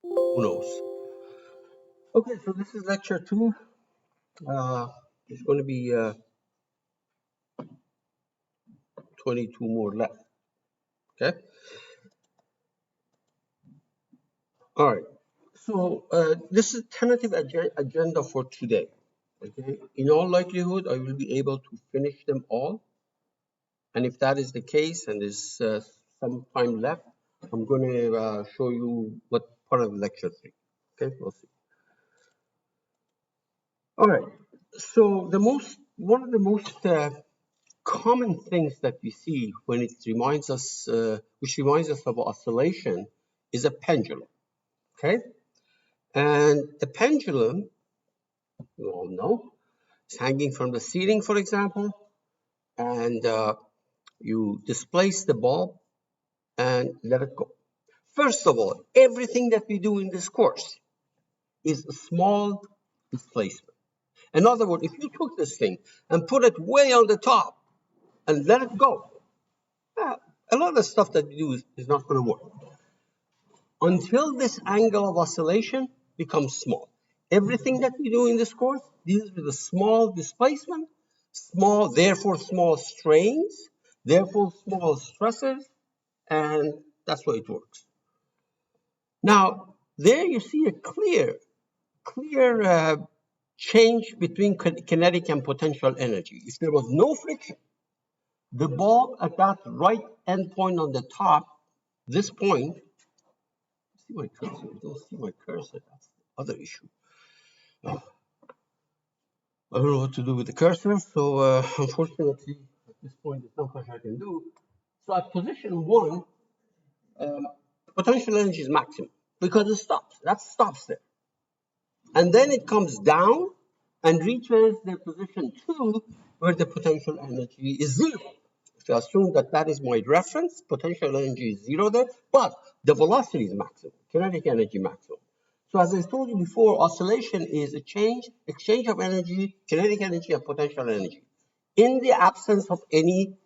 Who knows? Okay, so this is lecture 2. There's going to be 22 more left. Okay. All right. So this is tentative agenda for today. Okay. In all likelihood, I will be able to finish them all. And if that is the case, and there's some time left, I'm going to show you what part of lecture 3. Okay. We'll see. All right. So one of the most common things that we see when it reminds us, which reminds us of oscillation, is a pendulum. Okay, and the pendulum, you all know, is hanging from the ceiling, for example, and you displace the bulb and let it go. First of all, everything that we do in this course is a small displacement. In other words, if you took this thing and put it way on the top and let it go, a lot of stuff that we do is not going to work until this angle of oscillation becomes small. Everything that we do in this course deals with a small displacement, therefore small strains, therefore small stresses, and that's why it works. Now, there you see a clear change between kinetic and potential energy. If there was no friction, the bulb at that right end point on the top, this point, see my cursor, you don't see my cursor, that's the other issue. I don't know what to do with the cursor, so unfortunately, at this point, there's not much I can do. So at position 1, potential energy is maximum because it stops. That stops there. And then it comes down and reaches the position 2, where the potential energy is 0. So assume that that is my reference, potential energy is 0 there, but the velocity is maximum, kinetic energy maximum. So as I told you before, oscillation is exchange of energy, kinetic energy and potential energy, in the absence of any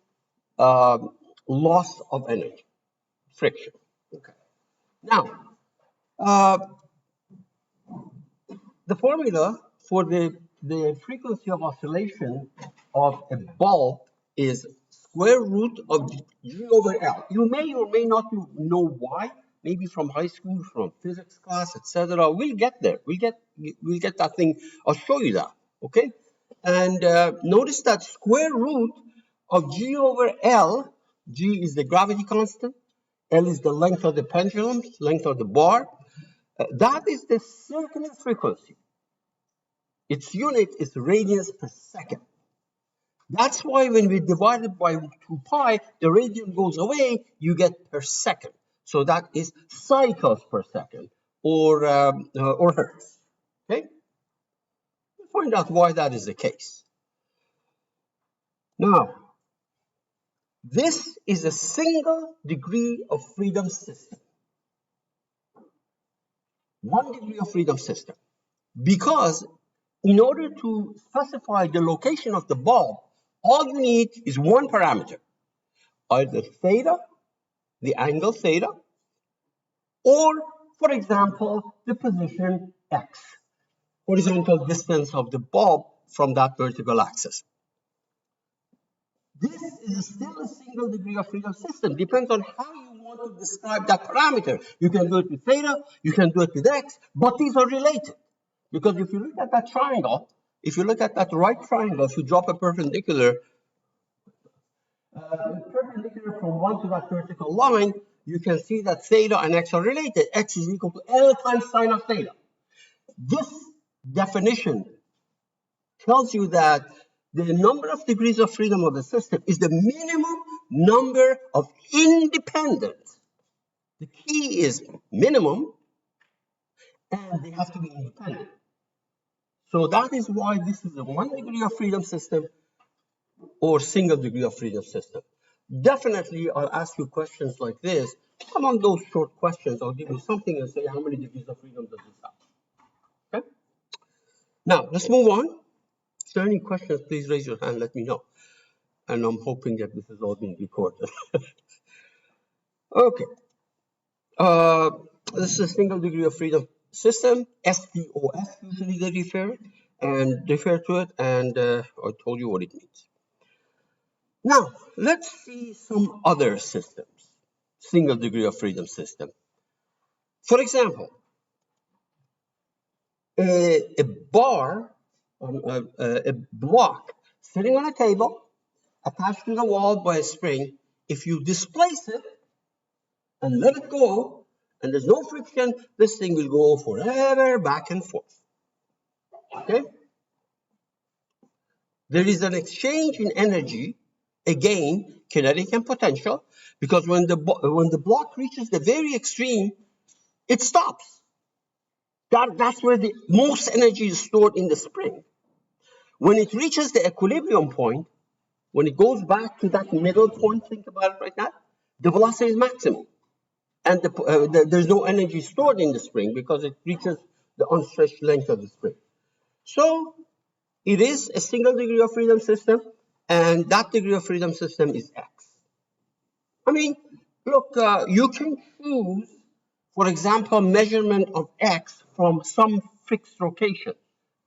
loss of energy, friction. Okay. Now, the formula for the frequency of oscillation of a bulb is square root of G over L. You may or may not know why, maybe from high school, from physics class, etc. We'll get there. We'll get that thing. I'll show you that. Okay. And notice that square root of G over L. G is the gravity constant. L is the length of the pendulum, length of the bar. That is the circular frequency. Its unit is radians per second. That's why when we divide it by 2 pi, the radian goes away, you get per second. So that is cycles per second, or hertz. Okay? We'll find out why that is the case. Now, this is a single degree of freedom system. 1 degree of freedom system. Because in order to specify the location of the bulb, all you need is one parameter, either theta, the angle theta, or, for example, the position x, horizontal distance of the bulb from that vertical axis. This is still a single degree of freedom system. Depends on how you want to describe that parameter. You can do it with theta, you can do it with x, but these are related. Because if you look at that triangle, if you look at that right triangle, if you drop a perpendicular from 1 to that vertical line, you can see that theta and x are related. X is equal to L times sine of theta. This definition tells you that the number of degrees of freedom of the system is the minimum number of independent. The key is minimum, and they have to be independent. So that is why this is a 1 degree of freedom system or single degree of freedom system. Definitely, I'll ask you questions like this. Among those short questions, I'll give you something and say how many degrees of freedom does this have. Okay? Now, let's move on. If there are any questions, please raise your hand, let me know. And I'm hoping that this is all being recorded. Okay. This is a single degree of freedom system, SDOS usually they refer to it, and I told you what it means. Now, let's see some other systems, single degree of freedom system. For example, a bar, a block sitting on a table attached to the wall by a spring, if you displace it and let it go, and there's no friction, this thing will go forever back and forth. Okay? There is an exchange in energy, again, kinetic and potential, because when the block reaches the very extreme, it stops. That's where the most energy is stored in the spring. When it reaches the equilibrium point, when it goes back to that middle point, think about it right now, the velocity is maximum. And there's no energy stored in the spring because it reaches the unstretched length of the spring. So it is a single degree of freedom system, and that degree of freedom system is X. I mean, look, you can choose, for example, measurement of X from some fixed location.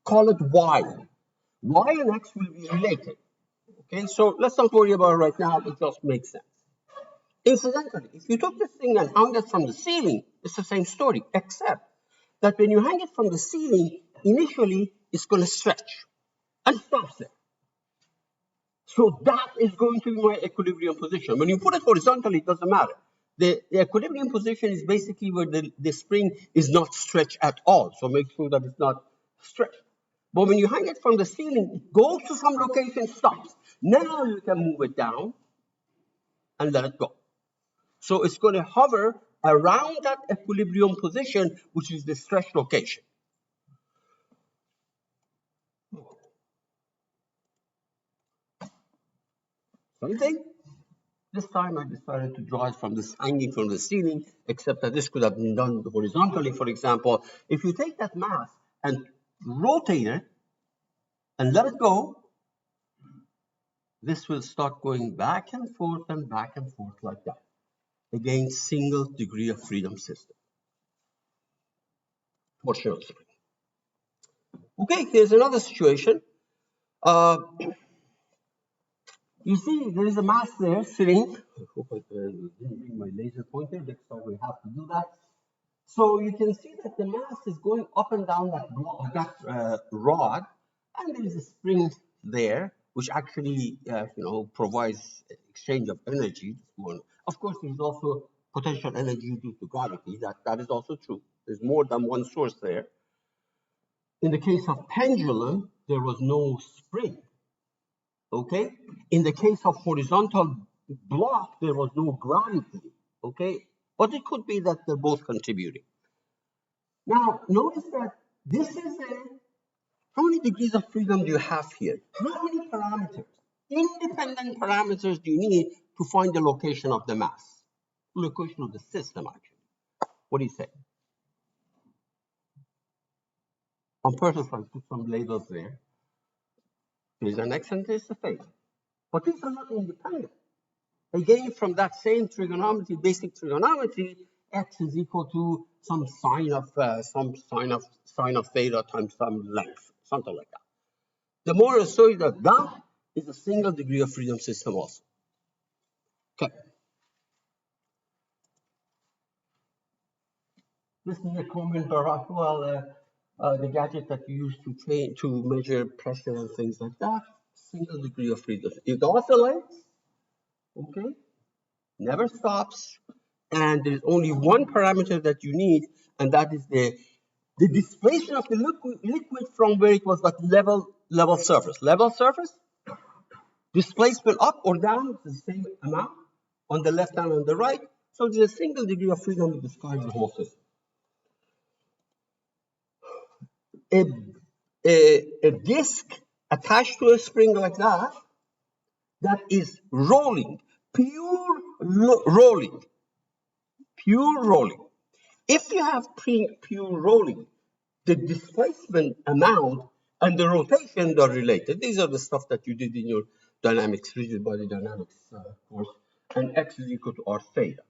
Call it Y. Y and X will be related. Okay, so let's not worry about it right now. It just makes sense. Incidentally, if you took this thing and hung it from the ceiling, it's the same story, except that when you hang it from the ceiling, initially it's going to stretch and stops it. So that is going to be my equilibrium position. When you put it horizontally, it doesn't matter. The equilibrium position is basically where the spring is not stretched at all. So make sure that it's not stretched. But when you hang it from the ceiling, it goes to some location, stops. Now you can move it down and let it go. So it's going to hover around that equilibrium position, which is the stretch location. Same thing. This time I decided to draw it from this hanging from the ceiling, except that this could have been done horizontally. For example, if you take that mass and rotate it and let it go, this will start going back and forth like that. Again, single degree of freedom system. Torsional spring. Okay, here's another situation. You see, there is a mass there sitting. I hope I didn't bring my laser pointer. Next time we have to do that. So you can see that the mass is going up and down that rod, and there is a spring there, which actually, provides exchange of energy. Of course, there is also potential energy due to gravity. That is also true. There's more than one source there. In the case of pendulum, there was no spring. Okay? In the case of horizontal block, there was no gravity. Okay? But it could be that they're both contributing. Now, notice that this is how many degrees of freedom do you have here? How many parameters, independent parameters, do you need to find the location of the mass? Location of the system, actually. What do you say? On purpose, I put some labels there. There's an X and there's a phase. But these are not independent. Again, from that same trigonometry, basic trigonometry, X is equal to some sine of theta times some length, something like that. The more I show you that is a single degree of freedom system also. Okay. This is a common the gadget that you use to measure pressure and things like that. Single degree of freedom. It oscillates, okay, never stops, and there's only one parameter that you need, and that is the displacement of the liquid from where it was at level surface. Level surface, displacement up or down is the same amount on the left and on the right. So there's a single degree of freedom to describe the whole system. A disc attached to a spring like that is rolling, pure rolling. If you have pure rolling, the displacement amount And the rotation, they're related. These are the stuff that you did in your dynamics, rigid body dynamics course. And x is equal to r theta.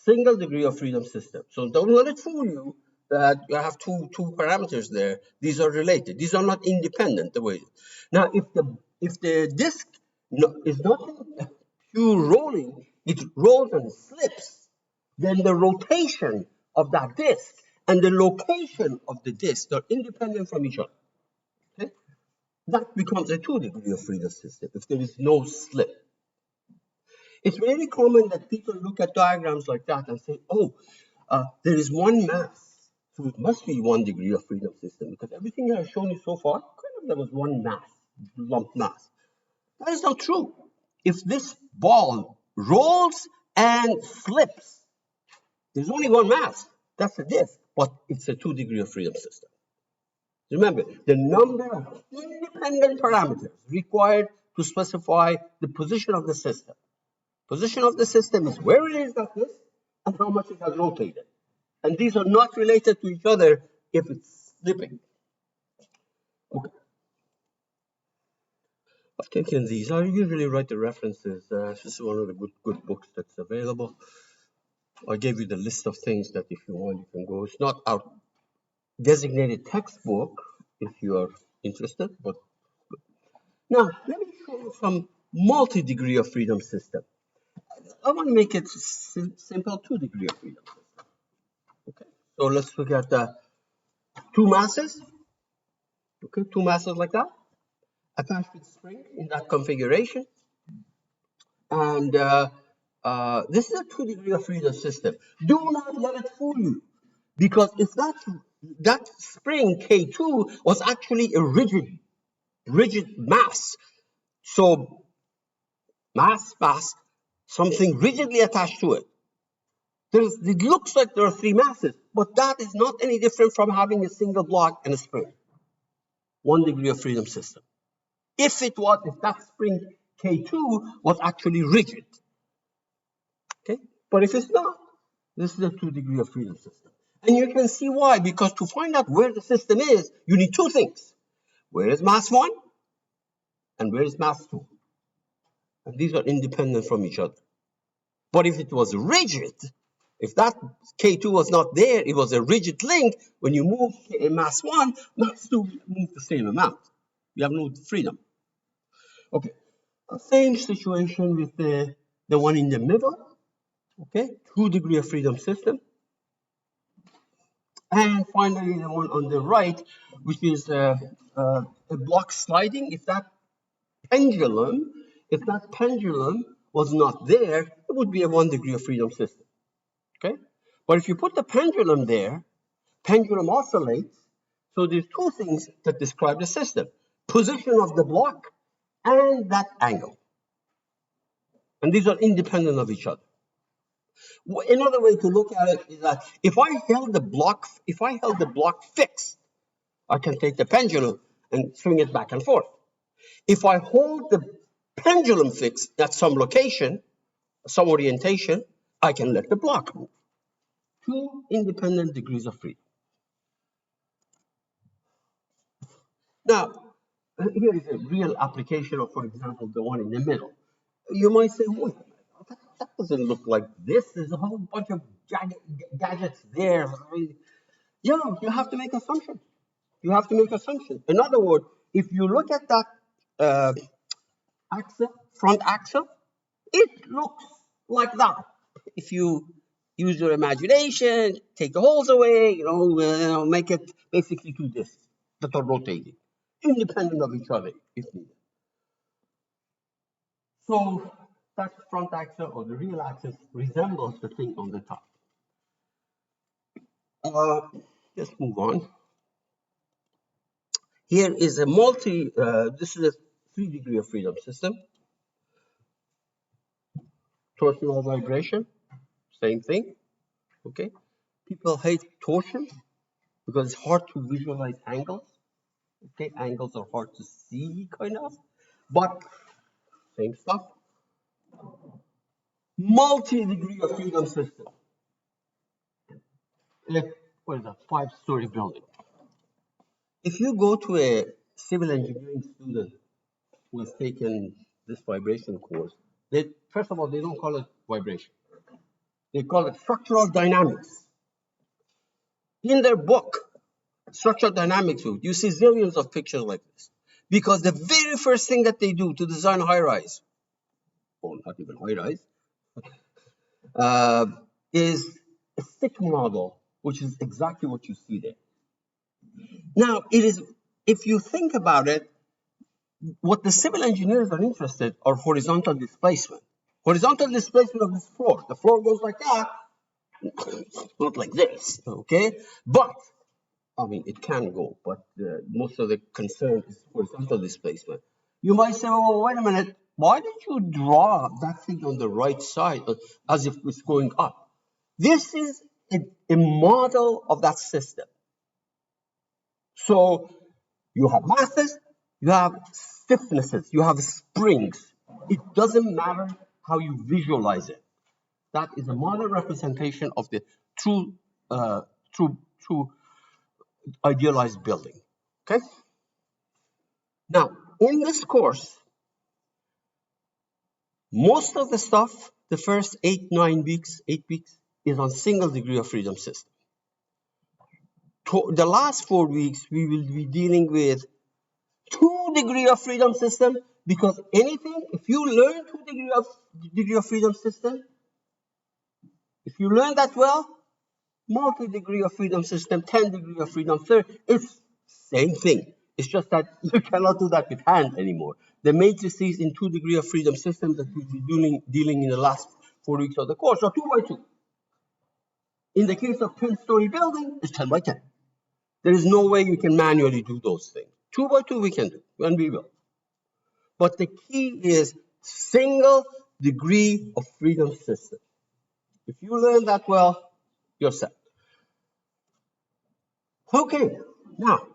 Single degree of freedom system. So don't let it fool you that you have two parameters there. These are related. These are not independent. The way. Now, if the disk is not pure rolling, it rolls and slips. Then the rotation of that disk and the location of the disk are independent from each other. Okay? That becomes a 2 degree of freedom system if there is no slip. It's very common that people look at diagrams like that and say, oh, there is one mass, so it must be 1 degree of freedom system, because everything I've shown you so far, kind of there was one mass, lump mass. That is not true. If this ball rolls and slips, there's only one mass. That's the disk, but it's a 2 degree of freedom system. Remember, the number of independent parameters required to specify the position of the system. Position of the system is where it is like this and how much it has rotated. And these are not related to each other if it's slipping. Okay. I've taken these. I usually write the references. This is one of the good books that's available. I gave you the list of things that if you want, you can go. It's not our designated textbook if you are interested, but now let me show you some multi-degree of freedom system. I want to make it simple, 2 degree of freedom system. Okay, so let's look at the two masses. Okay, two masses like that, attached with spring in that configuration. And this is a 2 degree of freedom system. Do not let it fool you, because if that spring K2 was actually a rigid mass. So mass, something rigidly attached to it. It looks like there are 3 masses, but that is not any different from having a single block and a spring. 1 degree of freedom system. If that spring K2 was actually rigid. Okay? But if it's not, this is a 2 degree of freedom system. And you can see why, because to find out where the system is, you need 2 things. Where is mass 1? And where is mass 2? And these are independent from each other. But if it was rigid, if that K2 was not there, it was a rigid link, when you move mass 1, mass 2 move the same amount. You have no freedom. Okay, same situation with the one in the middle. Okay, 2 degree of freedom system. And finally, the one on the right, which is a block sliding. If that pendulum was not there, it would be a 1 degree of freedom system. Okay, but if you put the pendulum there, pendulum oscillates. So there's 2 things that describe the system: position of the block and that angle. And these are independent of each other. Another way to look at it is that if I held the block fixed, I can take the pendulum and swing it back and forth. If I hold the pendulum fixed at some location, some orientation, I can let the block move. 2 independent degrees of freedom. Now, here is a real application of, for example, the one in the middle. You might say, wait, that doesn't look like this. There's a whole bunch of gadgets there. Yeah, you have to make assumptions. You have to make assumptions. In other words, if you look at that front axle, it looks like that. If you use your imagination, take the holes away, make it basically 2 discs that are rotating, independent of each other if needed. So that front axle or the real axis resembles the thing on the top. Let's move on. Here is a this is a 3 degree of freedom system. Torsional vibration, same thing. Okay. People hate torsion because it's hard to visualize angles. Okay, angles are hard to see, kind of, but same stuff. Multi-degree of freedom system. What is that? 5-story building. If you go to a civil engineering student who has taken this vibration course, they, first of all, they don't call it vibration. They call it structural dynamics. In their book, Structural Dynamics, you see zillions of pictures like this. Because the very first thing that they do to design high-rise, or not even high-rise, is a stick model, which is exactly what you see there. Now, it is, if you think about it, what the civil engineers are interested are horizontal displacement. Horizontal displacement of this floor. The floor goes like that, not like this, okay? But, I mean, it can go, but most of the concern is horizontal displacement. You might say, oh, wait a minute, why did you draw that thing on the right side as if it's going up? This is a model of that system. So you have masses, you have stiffnesses, you have springs. It doesn't matter how you visualize it. That is a model representation of the true, true idealized building. Okay? Now, in this course, most of the stuff, the first 8 weeks, is on single degree of freedom system. The last 4 weeks, we will be dealing with 2 degree of freedom system, because anything, if you learn 2 degree of freedom system, if you learn that well, multi-degree of freedom system, 10 degree of freedom, it's same thing. It's just that you cannot do that with hand anymore. The matrices in 2 degree of freedom systems that we'll be dealing in the last 4 weeks of the course are 2 by 2. In the case of 10-story building, it's 10 by 10. There is no way you can manually do those things. 2 by 2 we can do, and we will. But the key is single degree of freedom system. If you learn that well, you're set. Okay, now,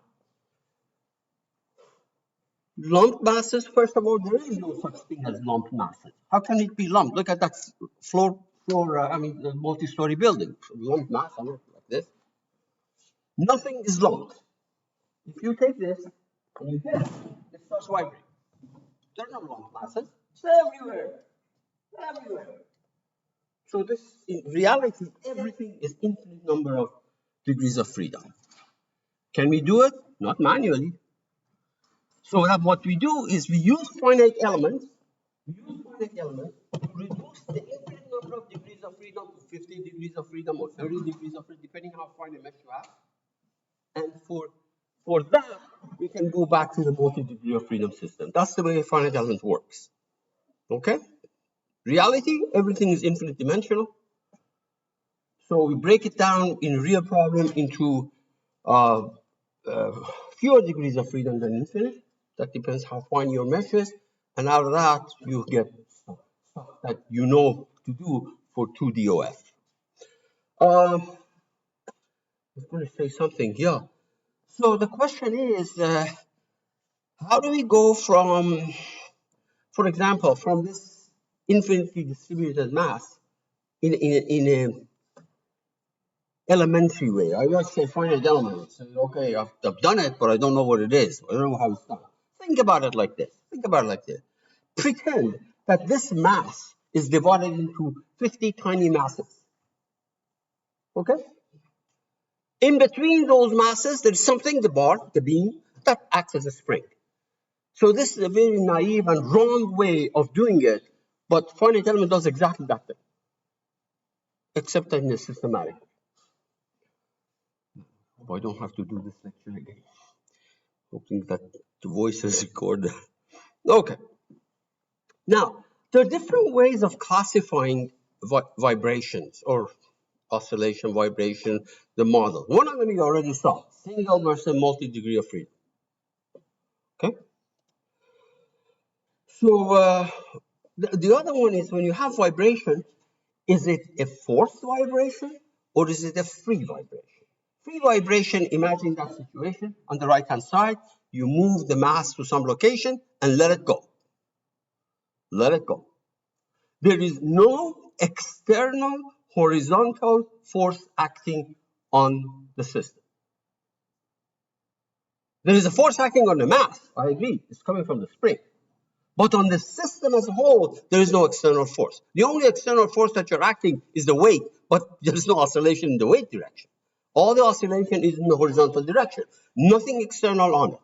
lumped masses, first of all, there is no such thing as lumped masses. How can it be lumped? Look at that the multi-story building. Lumped mass, I look like this. Nothing is lumped. If you take this and you hit it, it starts vibrating. There are no lumped masses. It's everywhere. Everywhere. So this, in reality, everything is infinite number of degrees of freedom. Can we do it? Not manually. So what we do is we use finite elements. We use finite elements to reduce the infinite number of degrees of freedom to 50 degrees of freedom or 30 degrees of freedom, depending how fine a mesh you have. And for that, we can go back to the multi-degree of freedom system. That's the way a finite element works. Okay? Reality, everything is infinite dimensional. So we break it down in real problem into fewer degrees of freedom than infinite. That depends how fine your mesh is. And out of that, you get stuff that you know to do for 2DOF. I was going to say something, yeah. So the question is, how do we go from, for example, from this infinitely distributed mass in a elementary way? I like to say finite element. Say, okay, I've done it, but I don't know what it is. I don't know how it's done. Think about it like this. Think about it like this. Pretend that this mass is divided into 50 tiny masses. Okay? In between those masses, there's something, the bar, the beam, that acts as a spring. So this is a very naive and wrong way of doing it, but finite element does exactly that thing, except in a systematic way. I don't have to do this lecture again. Hoping that the voice is recorded. Okay. Now, there are different ways of classifying vibrations or oscillation, vibration, the model. One of them you already saw, single versus multi-degree of freedom. Okay? So the other one is when you have vibration, is it a forced vibration or is it a free vibration? Free vibration, imagine that situation. On the right-hand side, you move the mass to some location and let it go. Let it go. There is no external horizontal force acting on the system. There is a force acting on the mass. I agree. It's coming from the spring. But on the system as a whole, there is no external force. The only external force that you're acting is the weight, but there's no oscillation in the weight direction. All the oscillation is in the horizontal direction. Nothing external on it.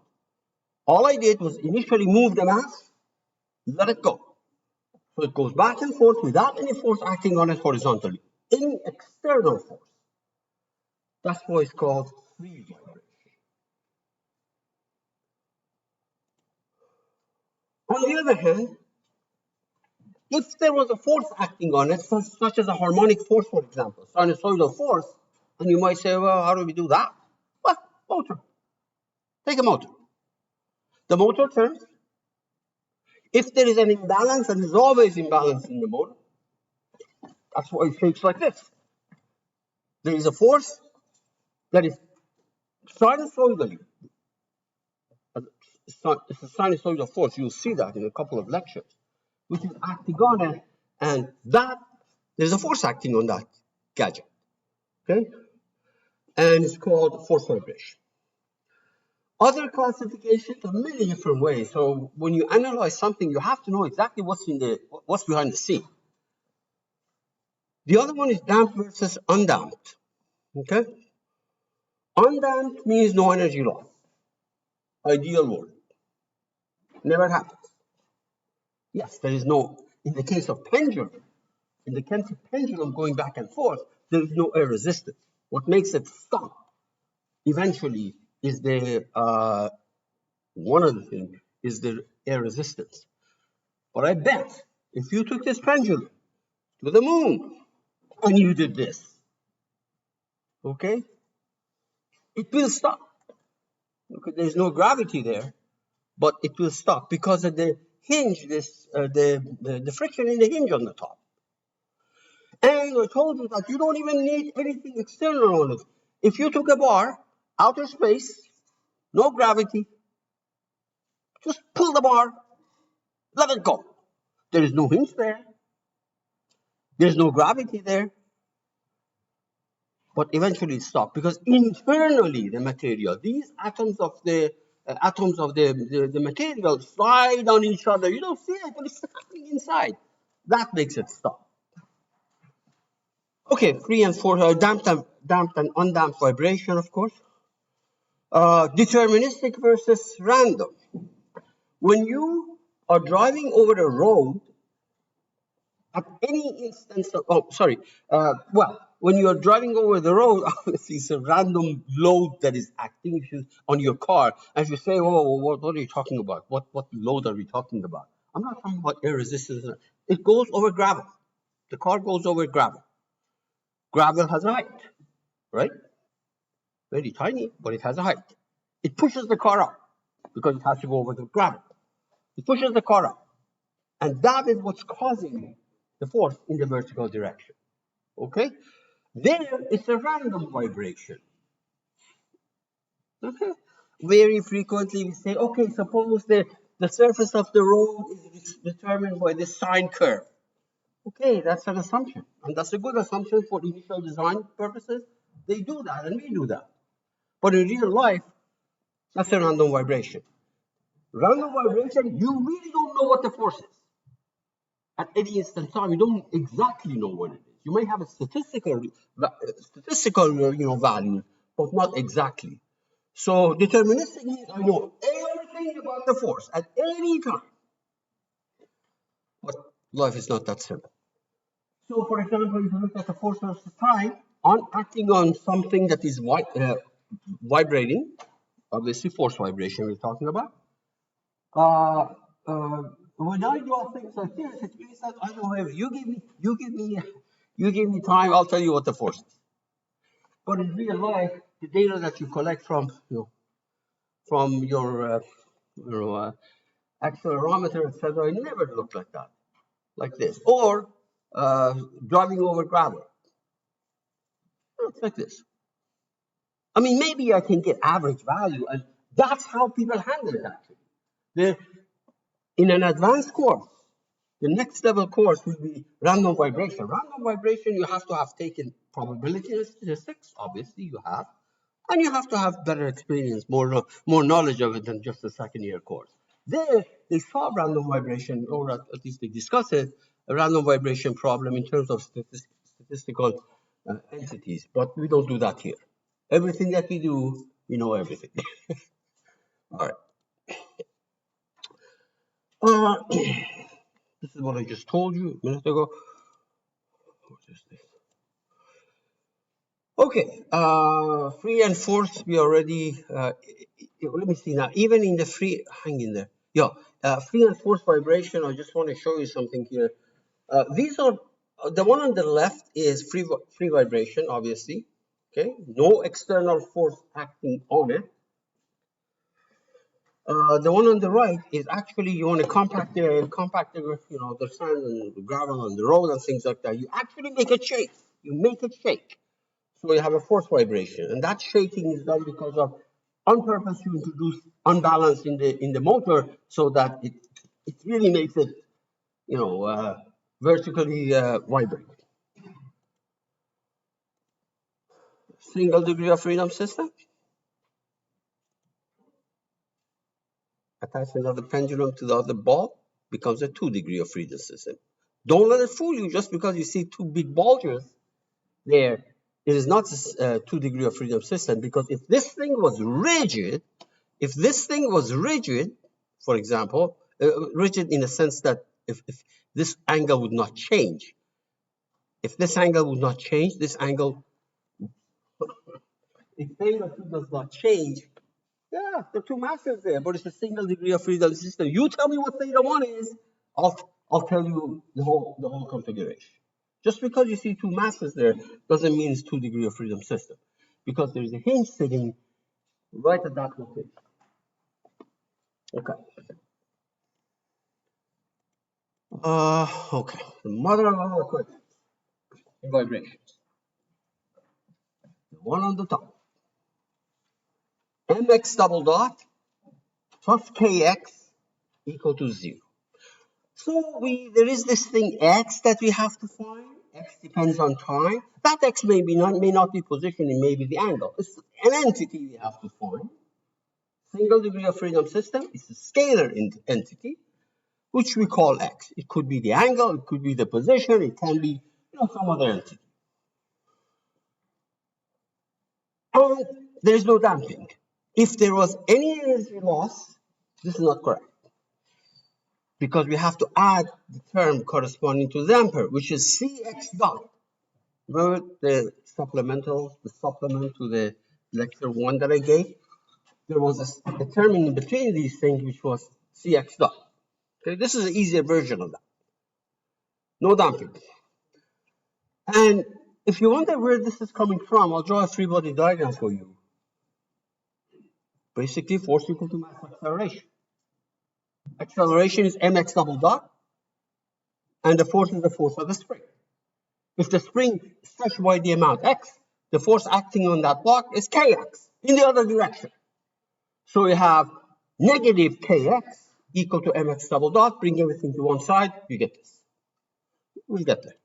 All I did was initially move the mass, let it go. So it goes back and forth without any force acting on it horizontally. Any external force. That's why it's called free vibration. On the other hand, if there was a force acting on it, such as a harmonic force, for example, sinusoidal force, then you might say, well, how do we do that? Well, motor. Take a motor. The motor turns. If there is an imbalance, and there's always imbalance in the motor, that's why it shakes like this. There is a force that is sinusoidally. It's a sinusoidal force. You'll see that in a couple of lectures, which is acting on it, and that there's a force acting on that gadget. Okay? And it's called force vibration. Other classifications are many different ways. So when you analyze something, you have to know exactly what's behind the scene. The other one is damped versus undamped. Okay? Undamped means no energy loss. Ideal world. Never happens. Yes, there is no, in the case of pendulum, in the case of pendulum going back and forth, there is no air resistance. What makes it stop eventually is one of the things is the air resistance. But I bet if you took this pendulum to the moon and you did this, okay, it will stop. Okay, there's no gravity there, but it will stop because of the hinge, the friction in the hinge on the top. And I told you that you don't even need anything external on it. If you took a bar, outer space, no gravity, just pull the bar, let it go. There is no hinge there. There's no gravity there. But eventually it stops because internally the material, these atoms of the material slide on each other. You don't see it, but it's happening inside. That makes it stop. Okay, free and force, damped and undamped vibration, of course. Deterministic versus random. When you are driving over a road, at any instance of, when you are driving over the road, obviously it's a random load that is acting on your car. As you say, oh, what are you talking about? What load are we talking about? I'm not talking about air resistance. It goes over gravel. The car goes over gravel. Gravel has a height, right? Very tiny, but it has a height. It pushes the car up because it has to go over the gravel. It pushes the car up. And that is what's causing the force in the vertical direction. Okay? There, it's a random vibration. Okay? Very frequently we say, okay, suppose the surface of the road is determined by this sine curve. Okay, that's an assumption. And that's a good assumption for initial design purposes. They do that, and we do that. But in real life, that's a random vibration. Random vibration, you really don't know what the force is. At any instant time, you don't exactly know what it is. You may have a statistical value, but not exactly. So deterministic means I know everything about the force at any time. But life is not that simple. So, for example, if you look at the force versus time, acting on something that is vibrating, obviously force vibration we're talking about. When I draw things like this, it means that I know everything. You give me time, I'll tell you what the force is. But in real life, the data that you collect from your accelerometer, etc., it never looked like that, like this. Or driving over gravel. It's like this. I mean, maybe I can get average value, and that's how people handle it, actually. In an advanced course, the next level course will be random vibration. Random vibration, you have to have taken probability statistics, obviously you have. And you have to have better experience, more knowledge of it than just a second-year course. There, they saw random vibration, or at least they discussed it, a random vibration problem in terms of statistical entities. But we don't do that here. Everything that we do, we know everything. All right. This is what I just told you a minute ago. What is this? Okay, free and forced, we already, let me see now, even in the free, hang in there. Yeah, free and forced vibration, I just want to show you something here. These are, the one on the left is free vibration, obviously, okay? No external force acting on it. The one on the right is actually, you want to compact the, the sand and the gravel on the road and things like that. You actually make it shake. You make it shake. So you have a force vibration, and that shaking is done because of, on purpose, you introduce unbalance in the motor, so that it really makes it, vertically vibrate. Single degree of freedom system. Attach another pendulum to the other ball, becomes a 2 degree of freedom system. Don't let it fool you just because you see two big bulges there. It is not a 2 degree of freedom system, because if this thing was rigid, for example, rigid in the sense that if this angle would not change, this angle, if theta 2 does not change, yeah, there are two masses there, but it's a single degree of freedom system. You tell me what theta 1 is, I'll tell you the whole configuration. Just because you see two masses there doesn't mean it's 2 degree of freedom system, because there's a hinge sitting right at that location. Okay. Okay. The mother of all equations in vibrations. The one on the top. Mx double dot plus kx equal to 0. So there is this thing x that we have to find. X depends on time. That x may not be position, it may be the angle. It's an entity we have to find. Single degree of freedom system is a scalar entity, which we call x. It could be the angle, it could be the position, it can be some other entity. And there is no damping. If there was any energy loss, this is not correct, because we have to add the term corresponding to the damper, which is Cx dot. Remember the supplement to the lecture 1 that I gave? There was a term in between these things, which was Cx dot. Okay, this is an easier version of that. No damping. And if you wonder where this is coming from, I'll draw a free body diagram for you. Basically, force equal to mass acceleration. Acceleration is mx double dot, and the force is the force of the spring. If the spring is stretched by the amount x, the force acting on that block is kx in the other direction. So we have negative kx equal to mx double dot. Bring everything to one side, you get this. We'll get there.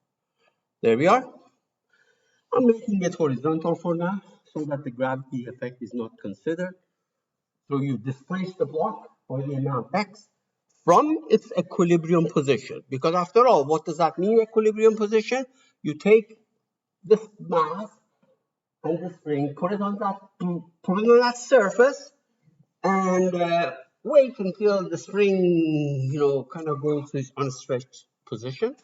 There we are. I'm making it horizontal for now, so that the gravity effect is not considered. So you displace the block by the amount x from its equilibrium position. Because after all, what does that mean, equilibrium position? You take this mass and the spring, put it on that surface, and wait until the spring, kind of goes to its unstretched position.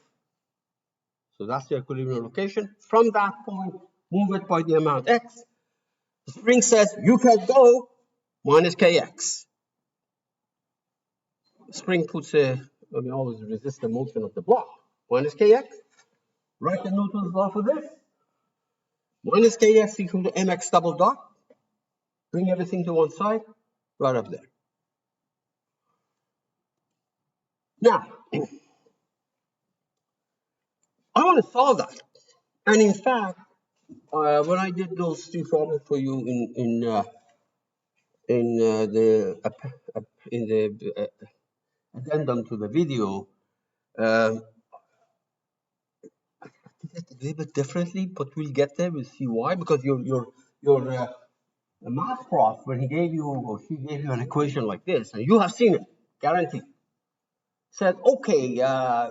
So that's the equilibrium location. From that point, move it by the amount x. The spring says, you can go, minus kx. The spring puts always resist the motion of the block. Minus kx. Write the Newton's law for this. Minus kx equal to mx double dot. Bring everything to one side, right up there. Now, I want to solve that. And in fact, when I did those three problems for you in the addendum to the video, I did it a little bit differently, but we'll get there. We'll see why. Because your The math prof, when he gave you or she gave you an equation like this, and you have seen it, guaranteed, said, okay,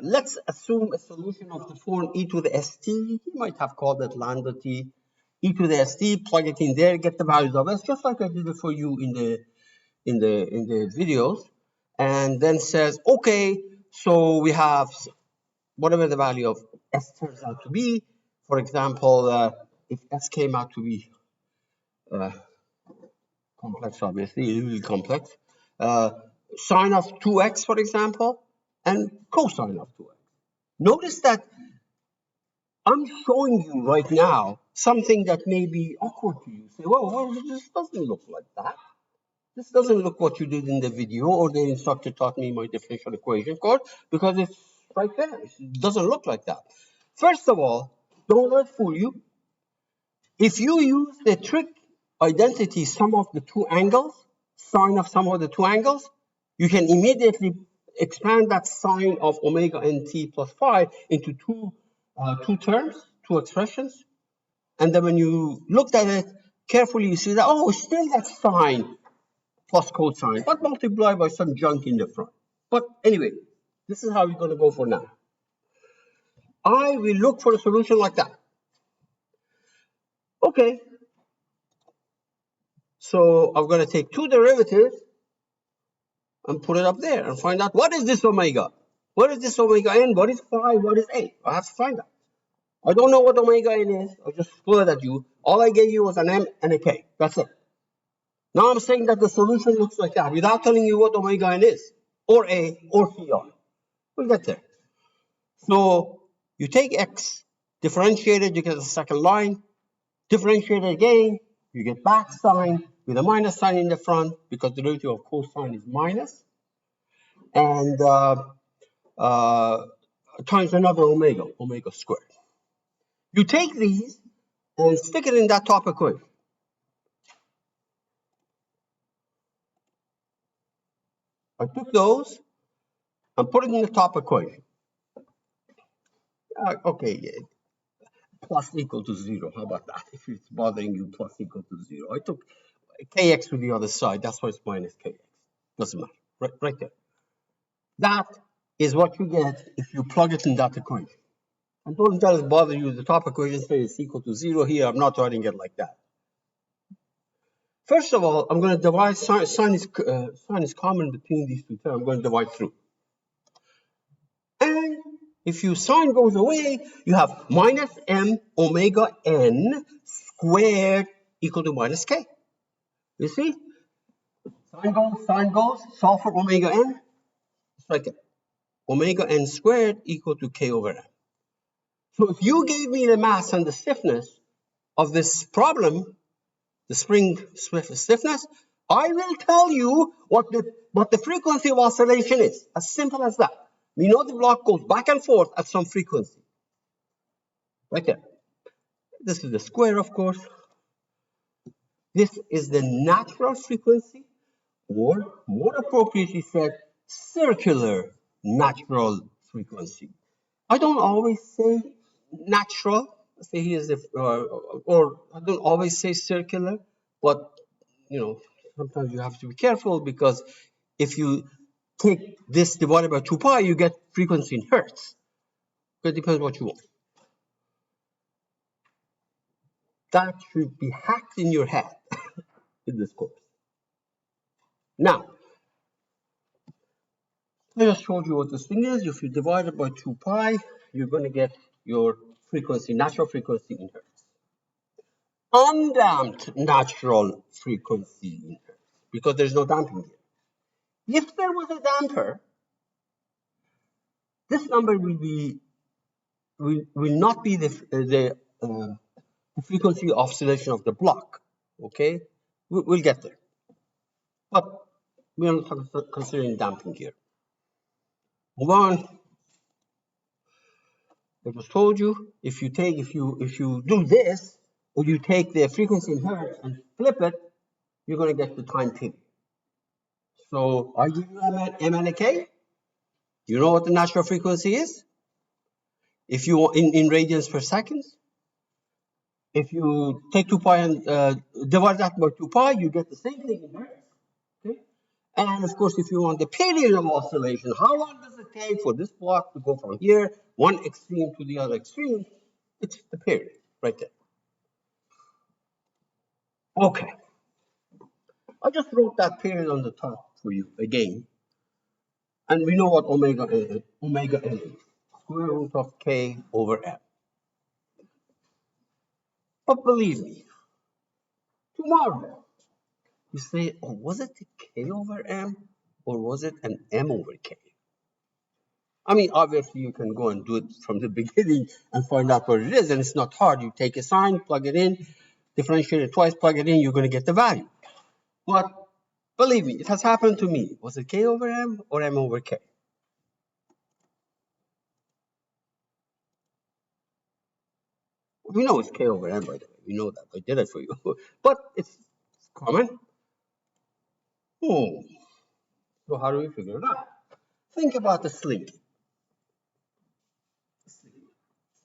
let's assume a solution of the form e to the st. He might have called it lambda t, e to the st. Plug it in there, get the values of s, just like I did it for you in the videos, and then says, okay, so we have whatever the value of s turns out to be. For example, if s came out to be complex, obviously, it will be complex. Sine of 2x, for example, and cosine of 2x. Notice that I'm showing you right now something that may be awkward to you. Say, well, this doesn't look like that. This doesn't look what you did in the video or the instructor taught me my differential equation course, because it's right there. It doesn't look like that. First of all, don't let it fool you. If you use the trick identity sum of the two angles, sine of sum of the two angles, you can immediately expand that sine of omega nt plus phi into two terms, two expressions. And then when you looked at it carefully, you see that, oh, still that sine plus cosine, but multiplied by some junk in the front. But anyway, this is how we're going to go for now. I will look for a solution like that. Okay. So I'm going to take two derivatives and put it up there and find out what is this omega? What is this omega n? What is phi? What is a? I have to find out. I don't know what omega n is. I just threw it at you. All I gave you was an m and a k. That's it. Now I'm saying that the solution looks like that without telling you what omega n is, or a, or phi. We'll get there. So you take x, differentiate it, you get the second line, differentiate it again, you get back sine with a minus sign in the front because the derivative of cosine is minus, and times another omega, omega squared. You take these and stick it in that top equation. I took those and put it in the top equation. Okay, plus equal to 0. How about that? If it's bothering you, plus equal to 0. I took kx to the other side. That's why it's minus kx. Doesn't matter. Right there. That is what you get if you plug it in that equation. And don't let it bother you. The top equation says it's equal to 0 here. I'm not writing it like that. First of all, I'm going to divide. Sine is common between these two terms. I'm going to divide through. And if your sine goes away, you have minus m omega n squared equal to minus k. You see? Sine goes, solve for omega n. It's like omega n squared equal to k over m. So if you gave me the mass and the stiffness of this problem, the spring stiffness, I will tell you what the frequency of oscillation is. As simple as that. We know the block goes back and forth at some frequency. Right there. This is the square, of course. This is the natural frequency, or more appropriately said, circular natural frequency. I don't always say natural. Say here's the, or I don't always say circular, but sometimes you have to be careful because if you take this divided by 2 pi, you get frequency in hertz. It depends what you want. That should be hacked in your head in this course. Now, I just showed you what this thing is. If you divide it by 2 pi, you're going to get your frequency, natural frequency in hertz. Undamped natural frequency in hertz, because there's no damping here. If there was a damper, this number will not be the frequency oscillation of the block. Okay, we'll get there, but we're not considering damping here. Move on. I just told you if you do this, or you take the frequency in hertz and flip it, you're going to get the time period. So I give you m and a k. You know what the natural frequency is? If you in radians per second, If you take 2 pi and divide that by 2 pi, you get the same thing in hertz. Okay? And of course, if you want the period of oscillation, how long does it take for this block to go from here, one extreme to the other extreme? It's the period right there. Okay. I just wrote that period on the top for you again. And we know what omega is. Omega n is square root of k over m. But believe me, tomorrow you say, oh, was it k over m or was it an m over k? I mean, obviously you can go and do it from the beginning and find out what it is, and it's not hard. You take a sign, plug it in, differentiate it twice, plug it in, you're going to get the value. But believe me, it has happened to me. Was it k over m or m over k? We know it's k over m, by the way. We know that. I did it for you. But it's common. So how do we figure it out? Think about the slinky.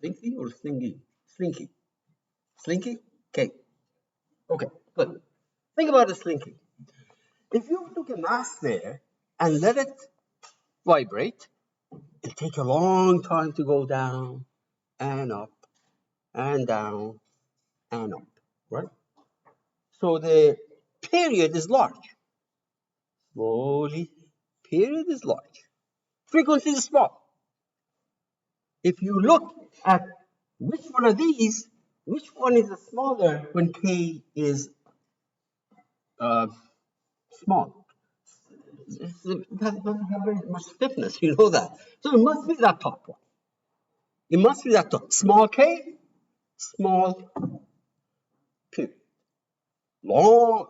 Slinky or slingy? Slinky. Slinky? Okay. Okay, good. Think about the slinky. If you took a mass there and let it vibrate, it'll take a long time to go down and up and down and up, right? So the period is large. Slowly, period is large. Frequency is small. If you look at which one of these, which one is smaller when k is small? It doesn't have very much stiffness, you know that. So it must be that top one. It must be that top. Small k, small period. Long,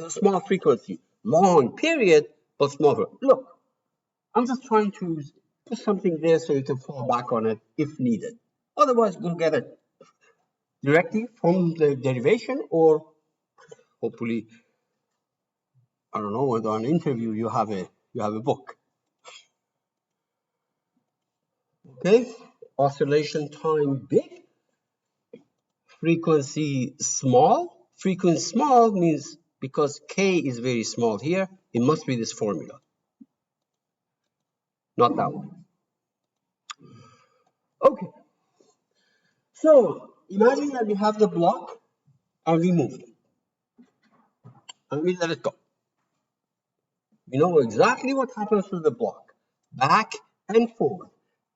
small frequency. Long period, but smaller. Look, I'm just trying to put something there so you can fall back on it if needed. Otherwise, we'll get it directly from the derivation, or hopefully, I don't know, whether on an interview you have a book. Okay, oscillation time big, frequency small. Frequency small means because k is very small here, it must be this formula, not that one. Okay, so imagine that we have the block and we move it, and we let it go. We know exactly what happens to the block, back and forth,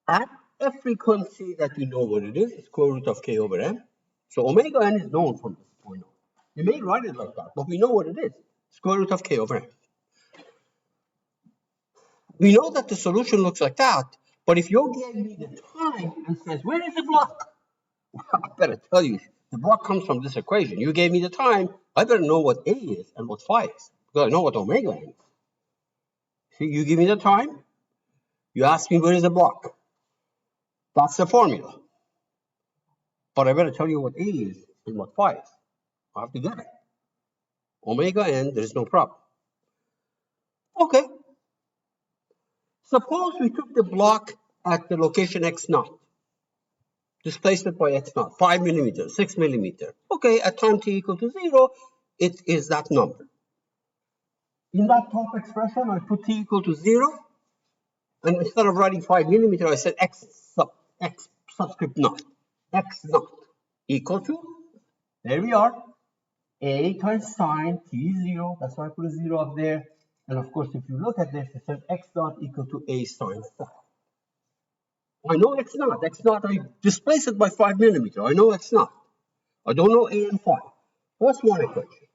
at a frequency that we know what it is, square root of k over m. So omega n is known from this point on. You may write it like that, but we know what it is, square root of k over m. We know that the solution looks like that, but if you gave me the time and says, where is the block? Well, I better tell you, the block comes from this equation. You gave me the time, I better know what A is and what phi is, because I know what omega is. See, you give me the time, you ask me where is the block. That's the formula. But I better tell you what A is and what phi is. I have to get it. Omega n, there is no problem. Okay. Suppose we took the block at the location x naught. Displacement by x naught, 5 millimeters, 6 millimeters. Okay, at time t equal to 0, it is that number. In that top expression, I put t equal to 0, and instead of writing 5 millimeters, I said x subscript naught, x naught equal to, there we are, a times sine t 0, that's why I put a 0 up there. And of course, if you look at this, it says x naught equal to a sine phi. I know x naught, I displace it by 5 millimeters. I know x naught. I don't know a and phi. That's one equation.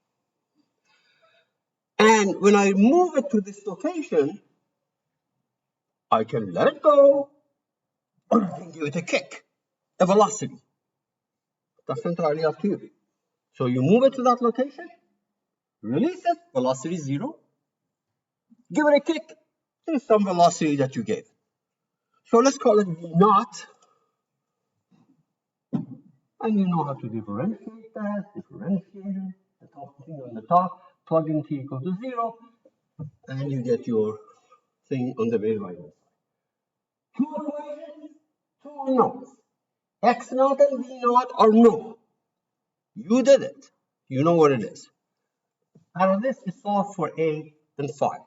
And when I move it to this location, I can let it go, or I can give it a kick, a velocity. That's entirely up to you. So you move it to that location, release it, velocity 0, give it a kick, there's some velocity that you gave. So let's call it V naught. And you know how to differentiate that, the top thing on the top, plug in t equal to 0, and you get your thing on the very right hand side. Two equations, two unknowns. X naught and V naught are known. You did it. You know what it is. Out of this, you solve for A and phi.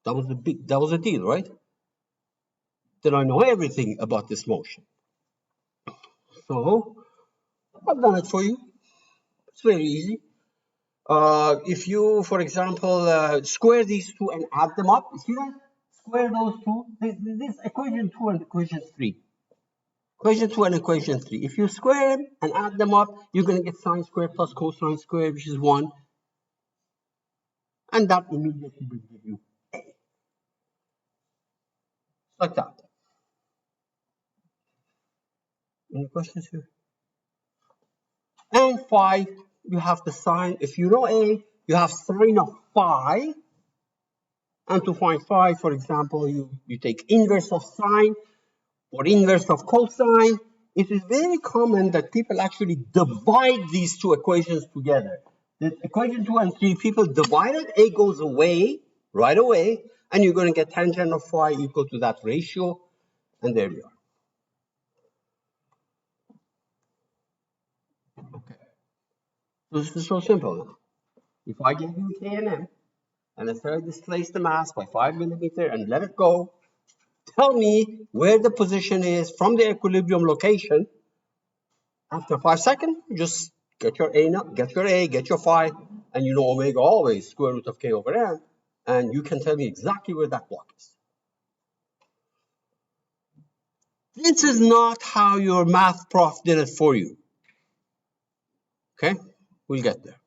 That was a deal, right? Then I know everything about this motion. So I've done it for you. It's very easy. If you, for example, square these two and add them up, you see that? Square those two. This equation 2 and equation 3. Equation 2 and equation 3. If you square them and add them up, you're going to get sine squared plus cosine squared, which is 1. And that immediately will give you A. Like that. Any questions here? And phi, you have the sine. If you know A, you have sine of phi. And to find phi, for example, you take inverse of sine or inverse of cosine. It is very common that people actually divide these two equations together. The equation 2 and 3, people divide it, A goes away, right away, and you're going to get tangent of phi equal to that ratio, and there you are. Okay. So this is so simple now. If I give you K and M, and I say I displace the mass by 5 millimeters and let it go, tell me where the position is from the equilibrium location. After 5 seconds, just get your A, get your phi, and you know omega always square root of K over M, and you can tell me exactly where that block is. This is not how your math prof did it for you. Okay? We'll get there.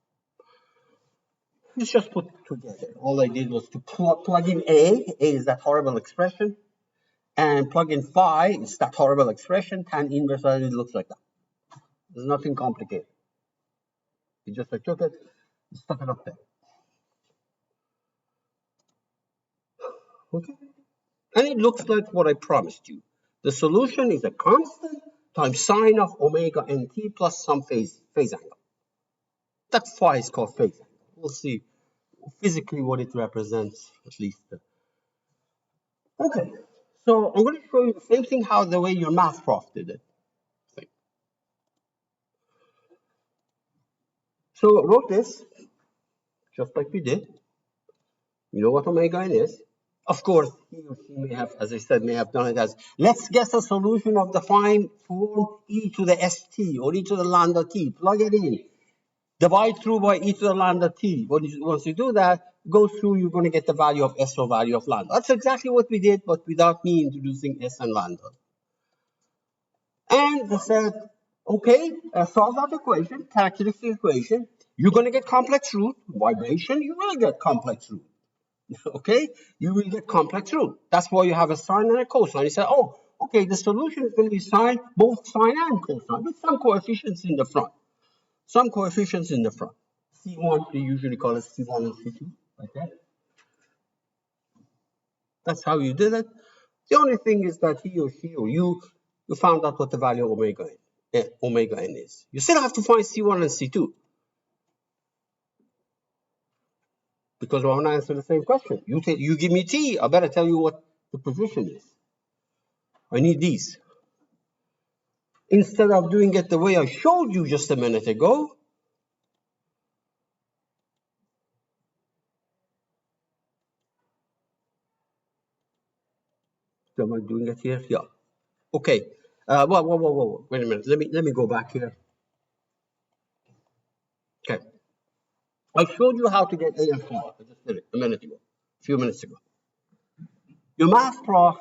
Let's just put together. All I did was to plug in A. A is that horrible expression. And plug in phi, it's that horrible expression. Tan inverse, it looks like that. There's nothing complicated. You just I took it, stuck it up there. Okay? And it looks like what I promised you. The solution is a constant times sine of omega nt plus some phase angle. That phi is called phase angle. We'll see physically what it represents, at least. Okay, so I'm going to show you the same thing how the way your math prof did it. So I wrote this, just like we did. You know what omega n is. Of course, he or she may have, as I said, may have done it as, let's guess a solution of the fine form e to the st or e to the lambda t. Plug it in. Divide through by e to the lambda t. Once you do that, go through, you're going to get the value of s or value of lambda. That's exactly what we did, but without me introducing s and lambda. And they said, okay, solve that equation, characteristic equation. You're going to get complex root. Vibration, you will get complex root. Okay, you will get complex root. That's why you have a sine and a cosine. You say, oh, okay, the solution is going to be sine, both sine and cosine, with some coefficients in the front. Some coefficients in the front. C1, they usually call it C1 and C2, like that. That's how you did it. The only thing is that he or she or you found out what the value of omega n is. You still have to find C1 and C2. Because I want to answer the same question. You give me T, I better tell you what the position is. I need these. Instead of doing it the way I showed you just a minute ago, am I doing it here? Yeah. Okay. Whoa. Wait a minute. Let me go back here. Okay. I showed you how to get A and phi. I just did it a few minutes ago. Your math prof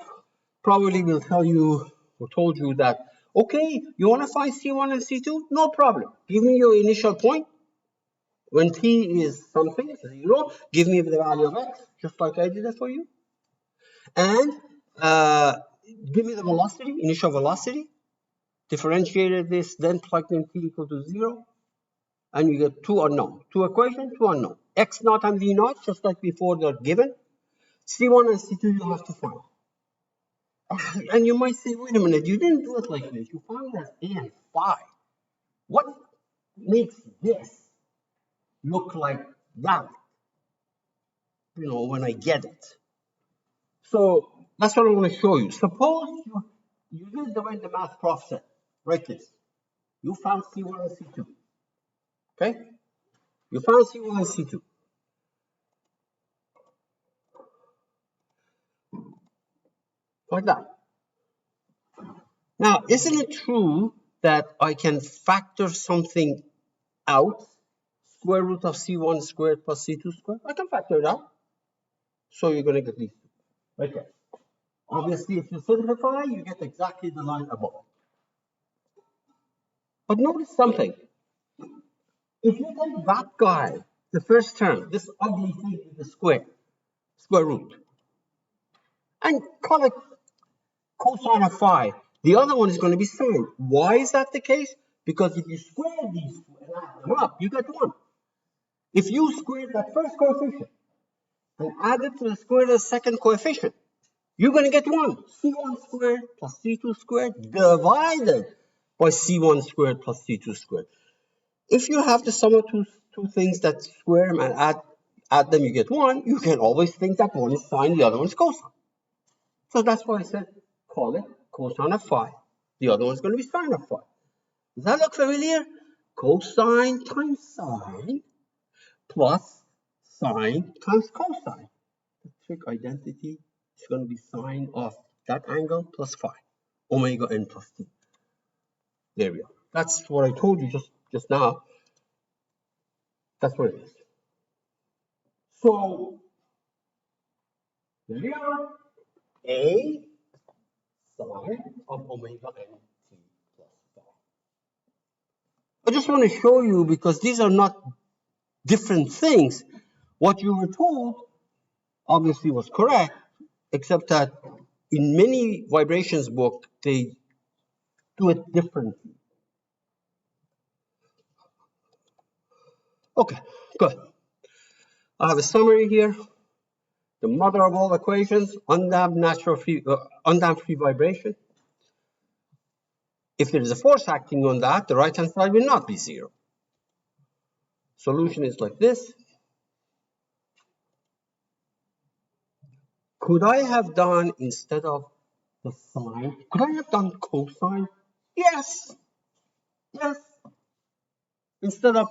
probably will tell you or told you that, okay, you want to find C1 and C2? No problem. Give me your initial point. When t is something, 0, give me the value of x, just like I did it for you. And give me the velocity, initial velocity. Differentiated this, then plugged in t equal to 0. And you get two unknown. Two equations, two unknown. X naught and V naught, just like before, they're given. C1 and C2 you have to find. And you might say, wait a minute, you didn't do it like this. You found it as A and phi. What makes this look like that? You know, when I get it. So that's what I want to show you. Suppose you did the way the math prof said. Write this. You found C1 and C2. Okay? You found C1 and C2. Like that. Now, isn't it true that I can factor something out? Square root of C1 squared plus C2 squared? I can factor it out. So you're going to get these two. Okay. Obviously, if you simplify, you get exactly the line above. But notice something. If you take that guy, the first term, this ugly thing with the square root, and call it cosine of phi, the other one is going to be sine. Why is that the case? Because if you square these two and add them up, you get 1. If you square that first coefficient and add it to the square of the second coefficient, you're going to get 1. C1 squared plus C2 squared divided by C1 squared plus C2 squared. If you have the sum of two things that square them and add them, you get 1. You can always think that one is sine, the other one is cosine. So that's why I said call it cosine of phi. The other one is going to be sine of phi. Does that look familiar? Cosine times sine plus sine times cosine. The trig identity is going to be sine of that angle plus phi, omega n plus t. There we go. That's what I told you just now. That's what it is. So there we are. A sine of omega n t plus phi. I just want to show you because these are not different things. What you were told obviously was correct, except that in many vibrations book, they do it differently. Okay, good. I have a summary here. The mother of all equations, undamped free vibration. If there is a force acting on that, the right-hand side will not be 0. Solution is like this. Could I have done, instead of the sine, could I have done cosine? Yes. Yes. Instead of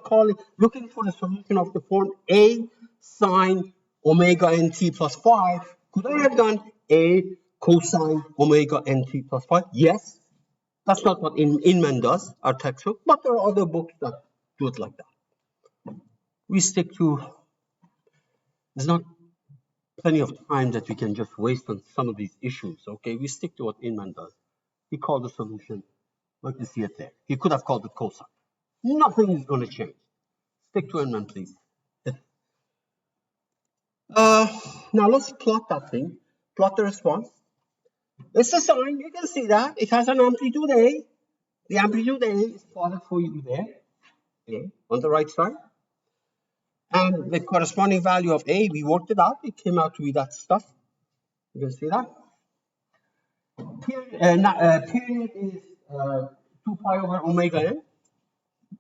looking for the solution of the form A sine omega nt plus phi, could I have done A cosine omega nt plus phi? Yes. That's not what Inman does, our textbook, but there are other books that do it like that. We stick to, there's not plenty of time that we can just waste on some of these issues, okay? We stick to what Inman does. He called the solution, like you see it there. He could have called it cosine. Nothing is going to change. Stick to Inman, please. Now let's plot that thing. Plot the response. It's a sine. You can see that. It has an amplitude A. The amplitude A is plotted for you there, A, on the right side. And the corresponding value of A, we worked it out. It came out to be that stuff. You can see that. Period is 2 pi over omega n.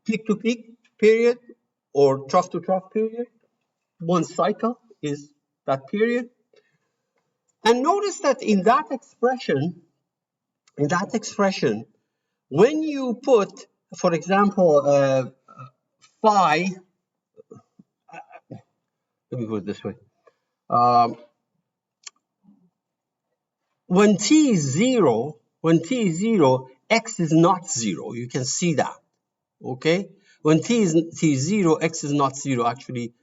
Peak to peak period or trough to trough period. 1 cycle is that period. And notice that in that expression, when you put, for example, phi, let me put it this way. When t is 0, x is not 0. You can see that, okay? When t is 0, x is not 0. Actually,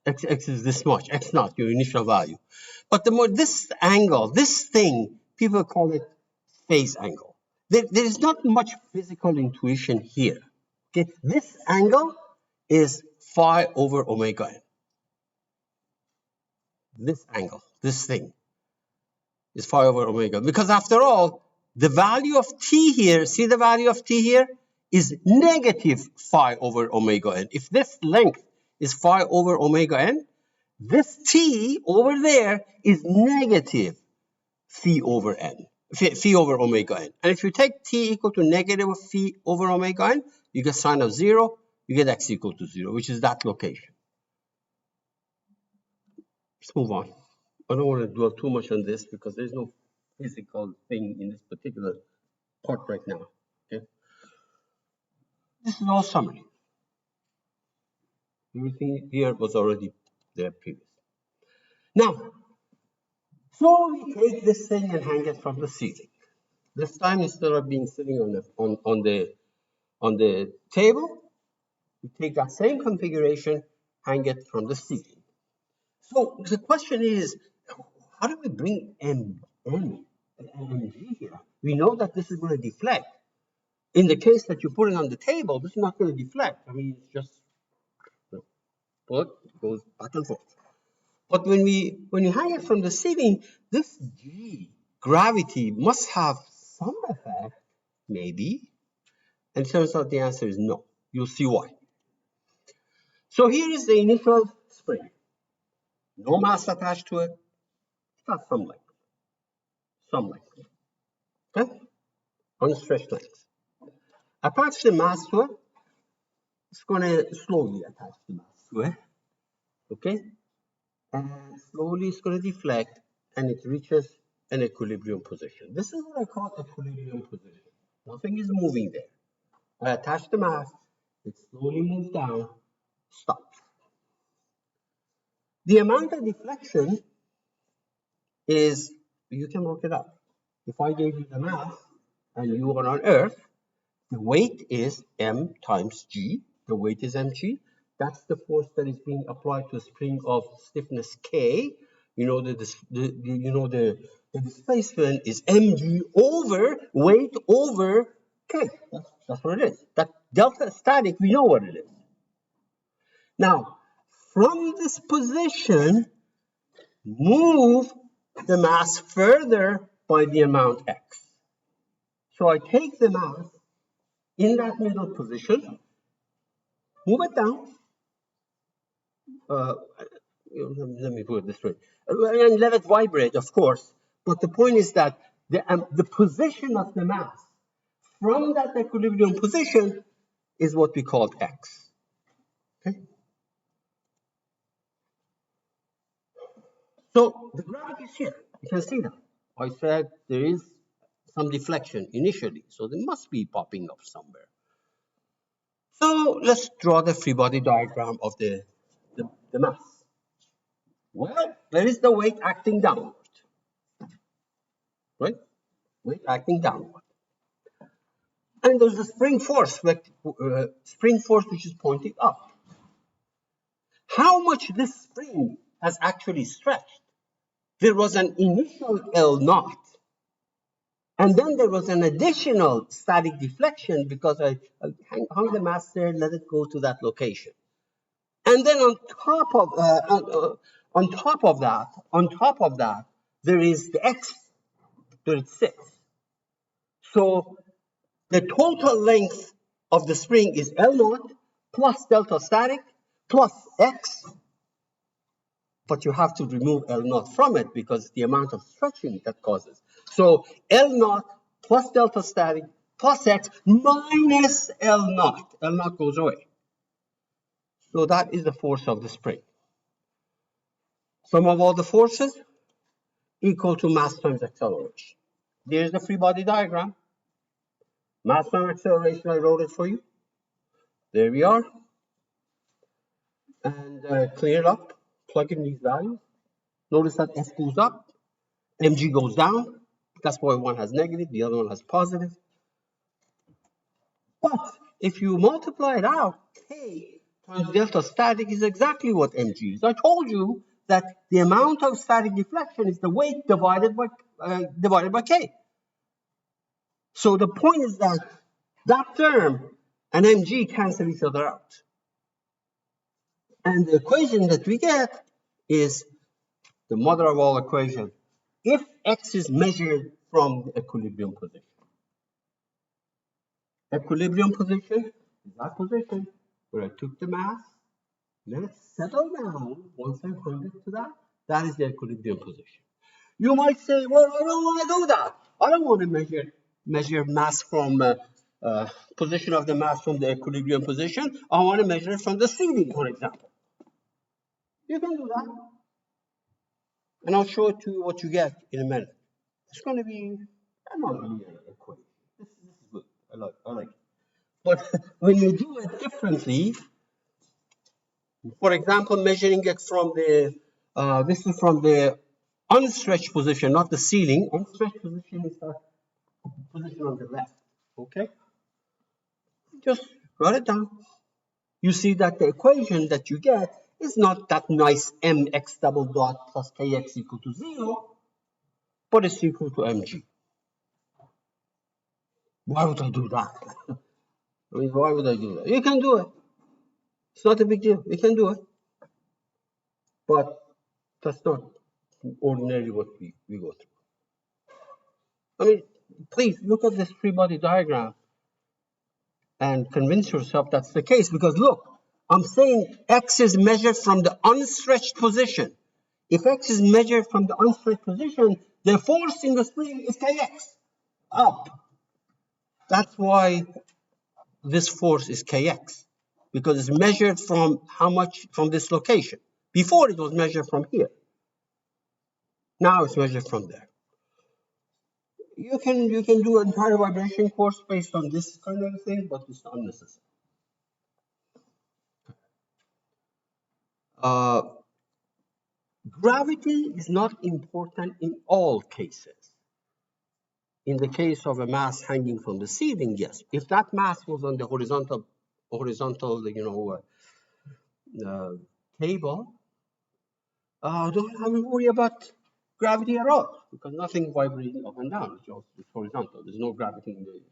x is this much. X not your initial value. But the more this angle, this thing, people call it phase angle. There is not much physical intuition here. Okay, this angle is phi over omega n. This angle, this thing, is phi over omega. Because after all, the value of t here, see the value of t here, is negative phi over omega n. If this length is phi over omega n, this t over there is negative phi over n, phi over omega n. And if you take t equal to negative phi over omega n, you get sine of 0, you get x equal to 0, which is that location. Let's move on. I don't want to dwell too much on this because there's no physical thing in this particular part right now. Okay. This is all summary. Everything here was already there previous. Now, so we take this thing and hang it from the ceiling. This time, instead of being sitting on the table, we take that same configuration, hang it from the ceiling. So the question is, how do we bring MG here? We know that this is going to deflect. In the case that you put it on the table, this is not going to deflect. I mean, it's just it goes back and forth. But when you hang it from the ceiling, this G gravity must have some effect, maybe. And turns out the answer is no. You'll see why. So here is the initial spring. No mass attached to it. It's got some length. Some length. Okay? Unstretched length. Attach the mass to it. It's going to slowly attach the mass to it. Okay? And slowly it's going to deflect and it reaches an equilibrium position. This is what I call equilibrium position. Nothing is moving there. I attach the mass, it slowly moves down, stops. The amount of deflection is, you can work it out. If I gave you the mass and you are on Earth, the weight is M times G. The weight is mg. That's the force that is being applied to a spring of stiffness K. You know the displacement is mg over weight over K. That's what it is. That delta static, we know what it is. Now, from this position, move the mass further by the amount x. So I take the mass in that middle position, move it down. Let me put it this way, and let it vibrate, of course. But the point is that the position of the mass from that equilibrium position is what we call x. Okay. So the gravity is here. You can see that. I said there is some deflection initially, so they must be popping up somewhere. So let's draw the free body diagram of the mass. Well, there is the weight acting downward, right? Weight acting downward. And there's a spring force which is pointing up. How much this spring has actually stretched? There was an initial L naught, and then there was an additional static deflection because I hung the mass there, let it go to that location. And then on top of that, there is the x, there it sits. So the total length of the spring is L naught plus delta static plus x, but you have to remove L naught from it because the amount of stretching that causes. So L naught plus delta static plus x minus L naught. L naught goes away. So that is the force of the spring. Sum of all the forces equal to mass times acceleration. There's the free body diagram. Mass times acceleration, I wrote it for you. There we are. And clear it up, plug in these values. Notice that F goes up, mg goes down. That's why one has negative, the other one has positive. But if you multiply it out, K times delta static is exactly what mg is. I told you that the amount of static deflection is the weight divided by K. So the point is that that term and mg cancel each other out. And the equation that we get is the mother of all equations if x is measured from the equilibrium position. Equilibrium position is that position where I took the mass, let it settle down once I hung it to that. That is the equilibrium position. You might say, well, I don't want to do that. I don't want to measure mass from position of the mass from the equilibrium position. I want to measure it from the ceiling, for example. You can do that. And I'll show it to you what you get in a minute. It's going to be a nonlinear equation. This is good. I like it. But when you do it differently, for example, measuring it from the, this is from the unstretched position, not the ceiling. Unstretched position is the position on the left, okay? Just write it down. You see that the equation that you get is not that nice mx double dot plus kx equal to 0, but it's equal to mg. Why would I do that? I mean, why would I do that? You can do it. It's not a big deal. You can do it. But that's not ordinarily what we go through. I mean, please look at this free body diagram and convince yourself that's the case. Because look, I'm saying x is measured from the unstretched position. If x is measured from the unstretched position, the force in the spring is kx, up. That's why this force is kx, because it's measured from how much from this location. Before it was measured from here. Now it's measured from there. You can do an entire vibration course based on this kind of thing, but it's not necessary. Gravity is not important in all cases. In the case of a mass hanging from the ceiling, yes. If that mass was on the horizontal, table, don't have to worry about gravity at all, because nothing vibrating up and down. It's horizontal. There's no gravity in this.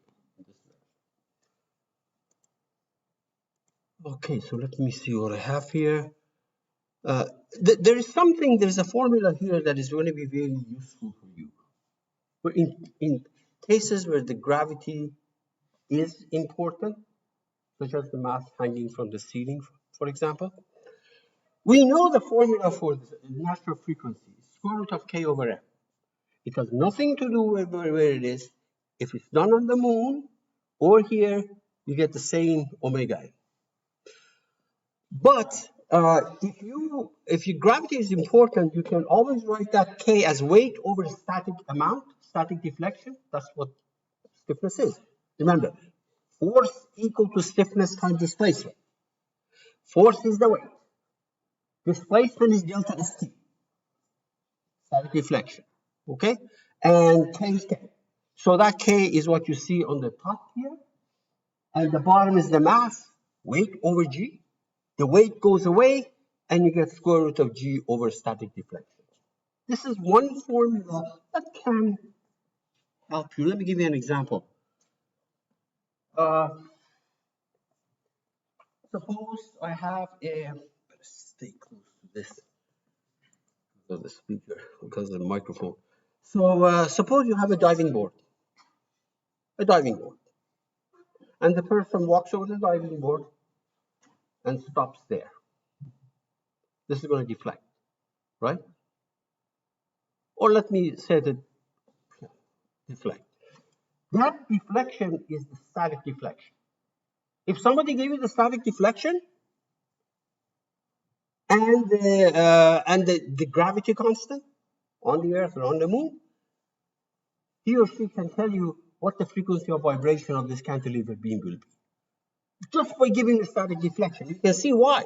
Okay, so let me see what I have here. There's a formula here that is going to be very useful for you. But in cases where the gravity is important, such as the mass hanging from the ceiling, for example, we know the formula for the natural frequency is square root of k over m. It has nothing to do with where it is. If it's done on the moon or here, you get the same omega n. But if your gravity is important, you can always write that k as weight over static amount, static deflection. That's what stiffness is. Remember, force equal to stiffness times displacement. Force is the weight. Displacement is delta st. Static deflection. Okay? And k is k. So that k is what you see on the top here. And the bottom is the mass, weight over g. The weight goes away, and you get square root of g over static deflection. This is one formula that can help you. Let me give you an example. Suppose I have better stay close to this, because of the speaker, because of the microphone. So suppose you have a diving board, and the person walks over the diving board and stops there. This is going to deflect, right? Or let me say that deflect. That deflection is the static deflection. If somebody gave you the static deflection and the gravity constant on the Earth or on the Moon, he or she can tell you what the frequency of vibration of this cantilever beam will be. Just by giving the static deflection, you can see why.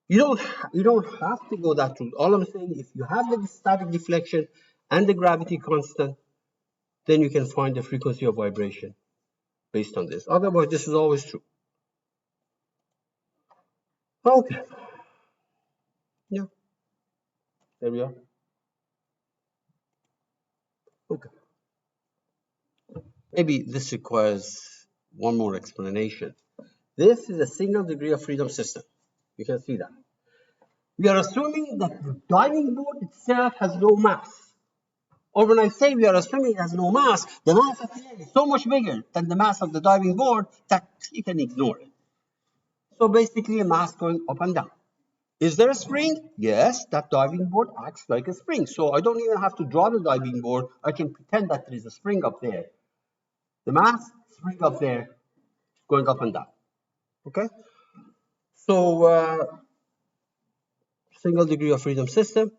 You don't have to go that route. All I'm saying, if you have the static deflection and the gravity constant, then you can find the frequency of vibration based on this. Otherwise, this is always true. Okay. Yeah. There we are. Okay. Maybe this requires one more explanation. This is a single degree of freedom system. You can see that. We are assuming that the diving board itself has no mass. Or when I say we are assuming it has no mass, the mass at the end is so much bigger than the mass of the diving board that you can ignore it. So basically a mass going up and down. Is there a spring? Yes, that diving board acts like a spring. So I don't even have to draw the diving board. I can pretend that there is a spring up there. The mass, spring up there, going up and down. Okay? So single degree of freedom system,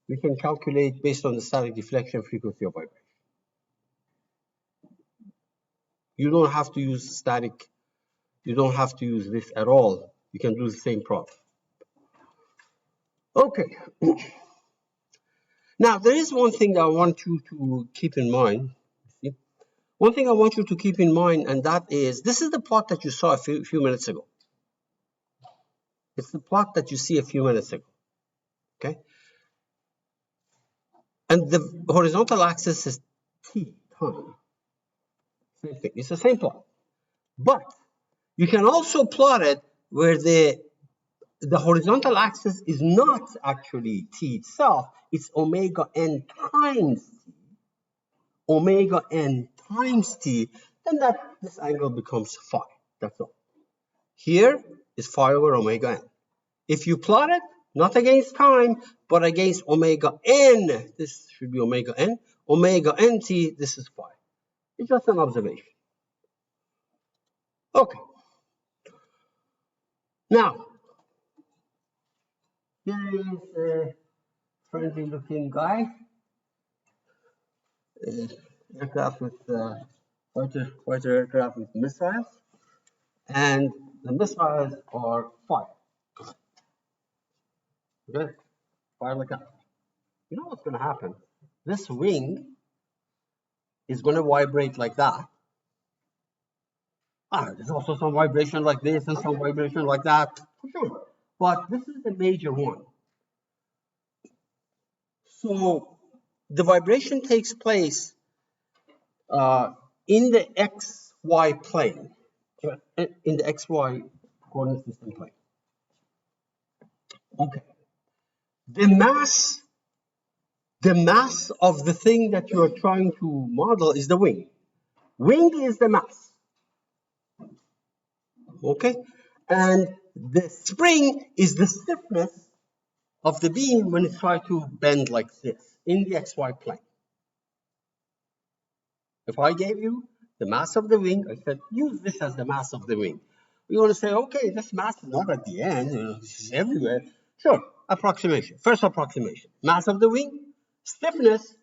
we can calculate based on the static deflection frequency of vibration. You don't have to use static. You don't have to use this at all. You can do the same problem. Okay. Now, there is one thing that I want you to keep in mind. See? One thing I want you to keep in mind, and that is, this is the plot that you saw a few minutes ago. It's the plot that you see a few minutes ago. Okay? And the horizontal axis is t, time. Same thing. It's the same plot. But you can also plot it where the horizontal axis is not actually t itself. It's omega n times t. Omega n times t. Then this angle becomes phi. That's all. Here is phi over omega n. If you plot it, not against time, but against omega n, this should be omega n t, this is phi. It's just an observation. Okay. Now, here is a friendly looking guy. Aircraft with fighter aircraft with missiles, and the missiles are fired. Okay, fire like that. You know what's going to happen? This wing is going to vibrate like that. There's also some vibration like this and some vibration like that, for sure. But this is the major one. So the vibration takes place in the XY plane, in the XY coordinate system plane. Okay. The mass of the thing that you are trying to model is the wing. Wing is the mass. Okay? And the spring is the stiffness of the beam when it tries to bend like this in the XY plane. If I gave you the mass of the wing, I said, use this as the mass of the wing. You want to say, okay, this mass is not at the end, this is everywhere. Sure, approximation. First approximation. Mass of the wing, stiffness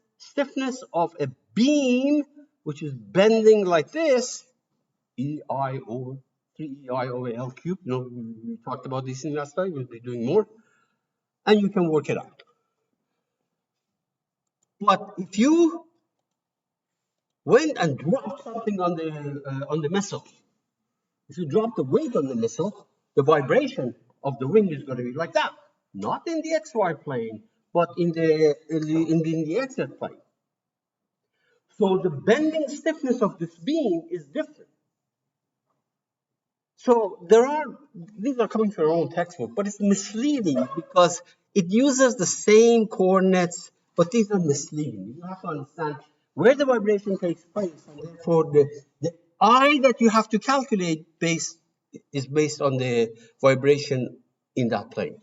of a beam, which is bending like this, EI over 3EI over L cubed. You know, we talked about this in last time. We'll be doing more. And you can work it out. But if you went and dropped something on the missile, if you drop the weight on the missile, the vibration of the wing is going to be like that. Not in the XY plane, but in the XZ plane. So the bending stiffness of this beam is different. So these are coming from your own textbook, but it's misleading because it uses the same coordinates, but these are misleading. You have to understand where the vibration takes place, and therefore the I that you have to calculate is based on the vibration in that plane.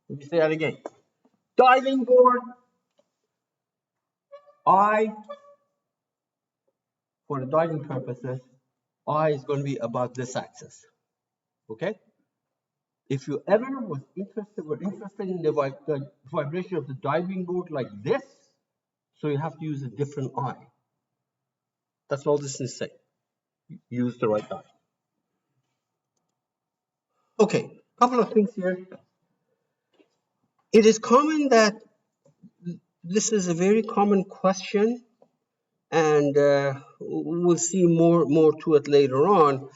Let me say that again. Diving board, I, for the diving purposes, I is going to be about this axis. Okay? If you ever were interested in the vibration of the diving board like this, so you have to use a different I. That's all this is saying. Use the right I. Okay, couple of things here. It is common that this is a very common question, and we'll see more to it later on.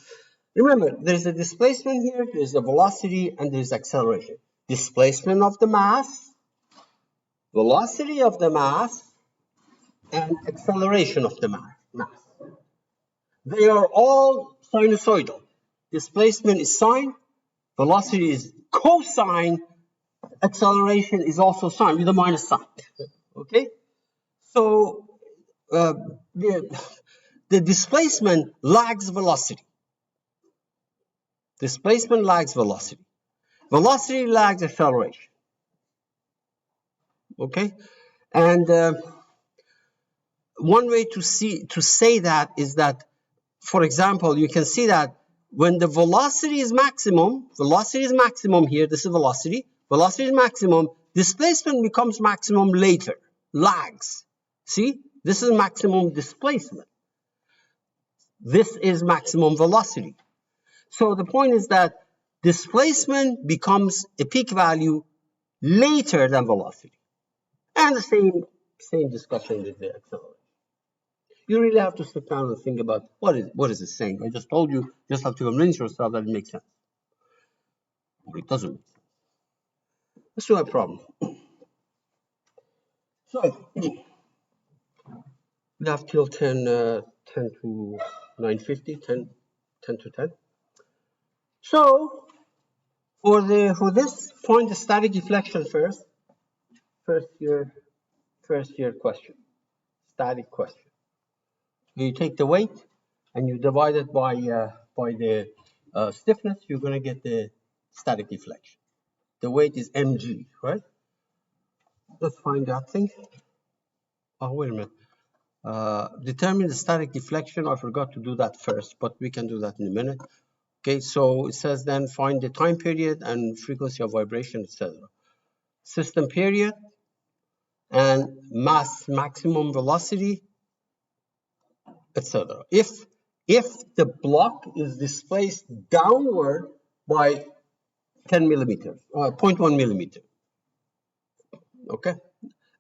Remember, there's a displacement here, there's a velocity, and there's acceleration. Displacement of the mass, velocity of the mass, and acceleration of the mass. They are all sinusoidal. Displacement is sine, velocity is cosine, acceleration is also sine with a minus sign. Okay? So the displacement lags velocity. Displacement lags velocity. Velocity lags acceleration. Okay? And one way to say that is that, for example, you can see that when the velocity is maximum here, this is velocity is maximum, displacement becomes maximum later, lags. See, this is maximum displacement. This is maximum velocity. So the point is that displacement becomes a peak value later than velocity. And the same discussion with the acceleration. You really have to sit down and think about what is it saying. I just told you, you just have to convince yourself that it makes sense. Or it doesn't make sense. Let's do a problem. So we have till 10 to 9:50, 10 to 10. So for this, find the static deflection first. First year question. Static question. You take the weight and you divide it by the stiffness. You're going to get the static deflection. The weight is mg, right? Let's find that thing. Oh, wait a minute. Determine the static deflection. I forgot to do that first, but we can do that in a minute. Okay, so it says then find the time period and frequency of vibration, etc. System period and maximum velocity, etc. If the block is displaced downward by 10 millimeters, 0.1 millimeter. Okay,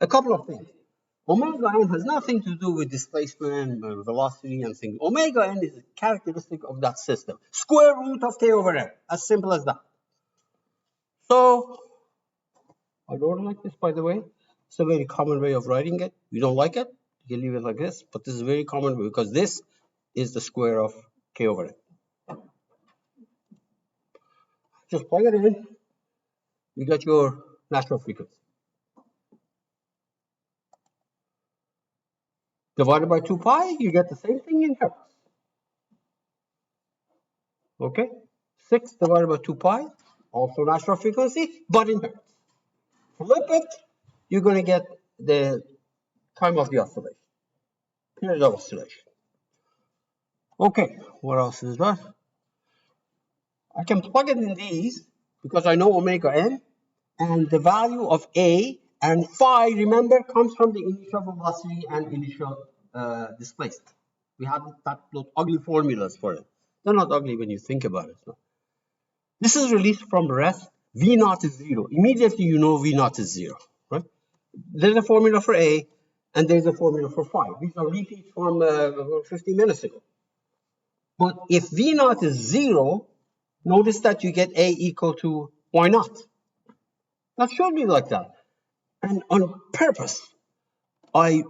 a couple of things. Omega n has nothing to do with displacement, velocity, and things. Omega n is a characteristic of that system. Square root of k over n, as simple as that. So, I wrote it like this, by the way. It's a very common way of writing it. You don't like it, you can leave it like this, but this is very common because this is the square of k over n. Just plug it in, you get your natural frequency. Divided by 2 pi, you get the same thing in hertz. Okay? 6 divided by 2 pi, also natural frequency, but in hertz. Flip it, you're going to get the time of the oscillation, period of oscillation. Okay, what else is that? I can plug it in these because I know omega n, and the value of a and phi, remember, comes from the initial velocity and initial displacement. We have those ugly formulas for it. They're not ugly when you think about it. No. This is released from rest. V naught is 0. Immediately you know V naught is 0, right? There's a formula for A, and there's a formula for phi. These are repeats from 50 minutes ago. But if V naught is 0, notice that you get A equal to Y naught. That should be like that. And on purpose, I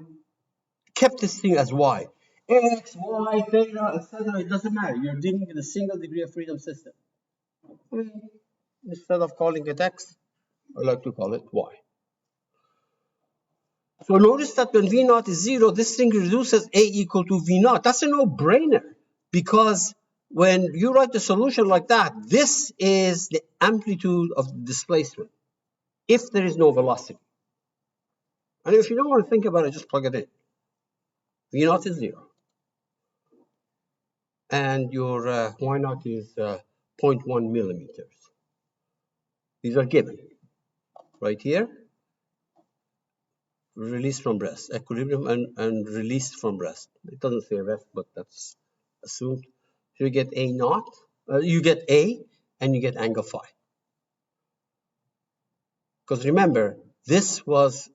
kept this thing as Y. X, Y, theta, etc. It doesn't matter. You're dealing with a single degree of freedom system. Instead of calling it X, I like to call it Y. So notice that when V naught is 0, this thing reduces A equal to V naught. That's a no-brainer because when you write the solution like that, this is the amplitude of the displacement if there is no velocity. And if you don't want to think about it, just plug it in. V naught is 0. And your Y naught is 0.1 millimeters. These are given right here. Released from rest, equilibrium and released from rest. It doesn't say rest, but that's assumed. So you get A naught, you get A, and you get angle phi. Because remember, this was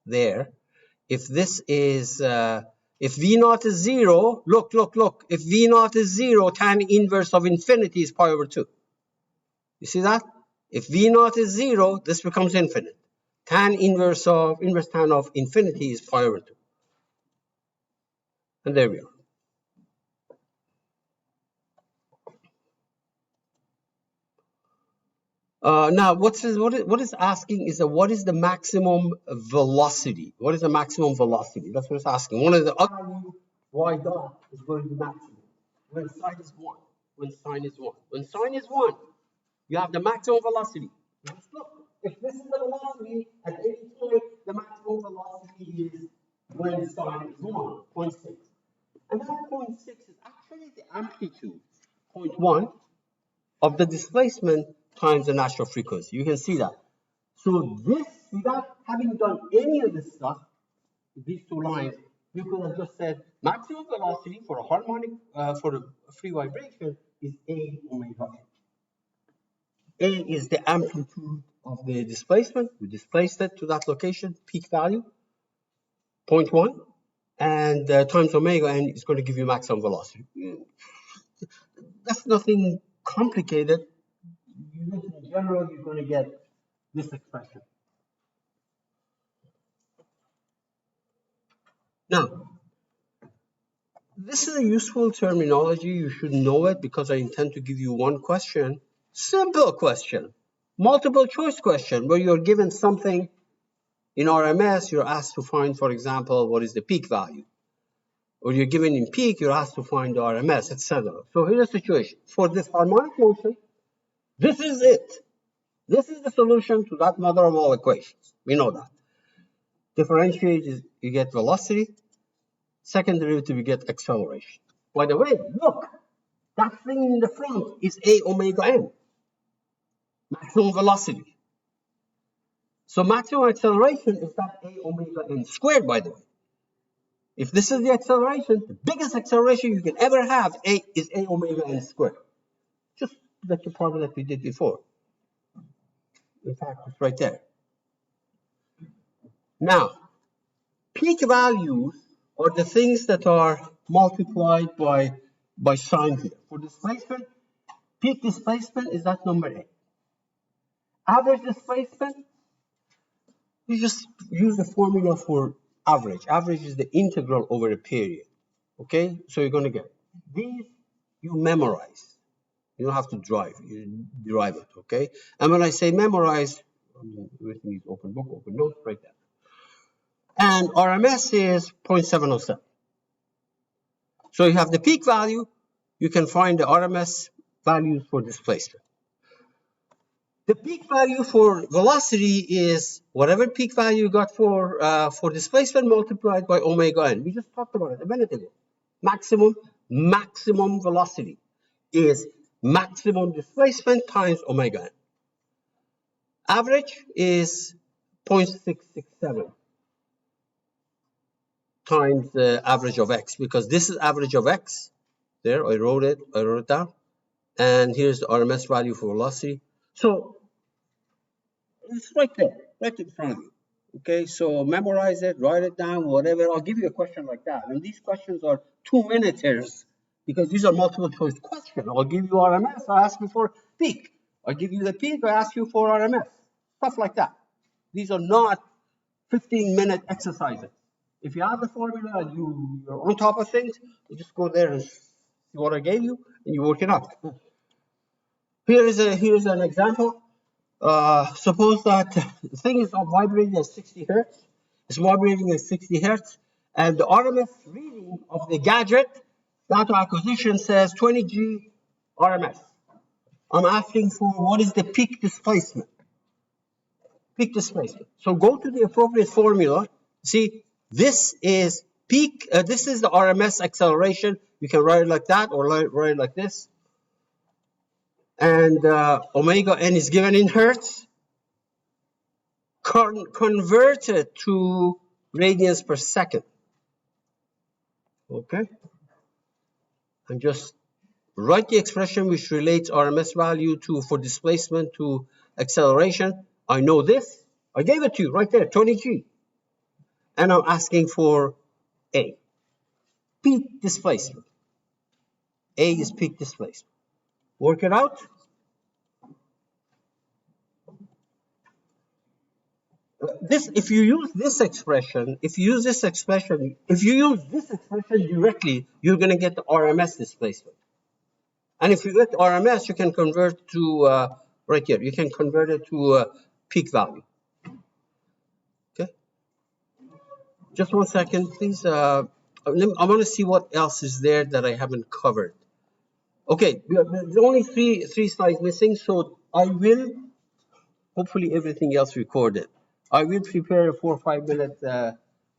there. If this is, if V naught is 0, look. If V naught is 0, tan inverse of infinity is pi over 2. You see that? If V naught is 0, this becomes infinite. Tan inverse tan of infinity is pi over 2. And there we are. Now, what is asking is what is the maximum velocity? What is the maximum velocity? That's what it's asking. One of the other y dot is going to be maximum when sine is 1. When sine is 1. When sine is 1, you have the maximum velocity. Just look, if this is the velocity at any point, the maximum velocity is when sine is 1, 0.6. And that 0.6 is actually the amplitude, 0.1, of the displacement times the natural frequency. You can see that. So this, without having done any of this stuff, these two lines You could have just said maximum velocity for a harmonic, for a free vibration is A omega n. A is the amplitude of the displacement. We displaced it to that location, peak value, 0.1, and times omega n is going to give you maximum velocity. That's nothing complicated. In general, you're going to get this expression. Now, this is a useful terminology. You should know it because I intend to give you one question. Simple question, multiple choice question, where you're given something in RMS, you're asked to find, for example, what is the peak value? Or you're given in peak, you're asked to find the RMS, etc. So here's the situation. For this harmonic motion, this is it. This is the solution to that mother of all equations. We know that. Differentiate is you get velocity. Second derivative, you get acceleration. By the way, look, that thing in the front is A omega n, maximum velocity. So maximum acceleration is that A omega n squared, by the way. If this is the acceleration, the biggest acceleration you can ever have is A omega n squared. Just like the problem that we did before. In fact, it's right there. Now, peak values are the things that are multiplied by sign here. For displacement, peak displacement is that number A. Average displacement, you just use the formula for average. Average is the integral over a period. Okay, so you're going to get these, you memorize. You don't have to drive, you derive it. Okay, and when I say memorize, everything is open book, open notes, right there. And RMS is 0.707. So you have the peak value, you can find the RMS values for displacement. The peak value for velocity is whatever peak value you got for displacement multiplied by omega n. We just talked about it a minute ago. Maximum velocity is maximum displacement times omega n. Average is 0.667 times the average of x, because this is average of x. There, I wrote it down. And here's the RMS value for velocity. So it's right there, right in front of you. Okay, so memorize it, write it down, whatever. I'll give you a question like that. And these questions are 2-minuters because these are multiple choice questions. I'll give you RMS, I ask you for peak. I'll give you the peak, I ask you for RMS. Stuff like that. These are not 15-minute exercises. If you have the formula and you're on top of things, you just go there and see what I gave you and you work it out. Here's an example. Suppose that the thing is vibrating at 60 hertz. It's vibrating at 60 hertz, and the RMS reading of the gadget data acquisition says 20 G RMS. I'm asking for what is the peak displacement. Peak displacement. So go to the appropriate formula. See, this is peak. This is the RMS acceleration. You can write it like that or write it like this. And omega n is given in hertz. Converted to radians per second. Okay. And just write the expression which relates RMS value for displacement to acceleration. I know this. I gave it to you right there, 20 G. And I'm asking for A. Peak displacement. A is peak displacement. Work it out. If you use this expression directly, you're going to get the RMS displacement. And if you get RMS, you can convert to, right here, you can convert it to peak value. Okay? Just 1 second, please. I want to see what else is there that I haven't covered. Okay, there's only three slides missing, so I will, hopefully everything else recorded. I will prepare a 4 or 5 minute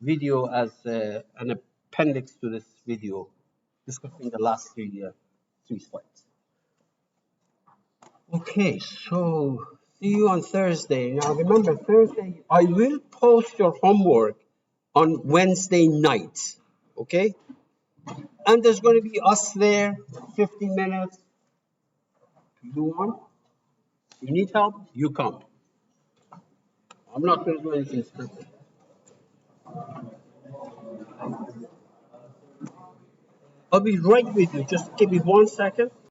video as an appendix to this video discussing the last three slides. Okay, so see you on Thursday. Now remember, Thursday, I will post your homework on Wednesday night. okay? And there's going to be us there, 15 minutes. You want? You need help? You come. I'm not going to do anything specific. I'll be right with you. Just give me 1 second.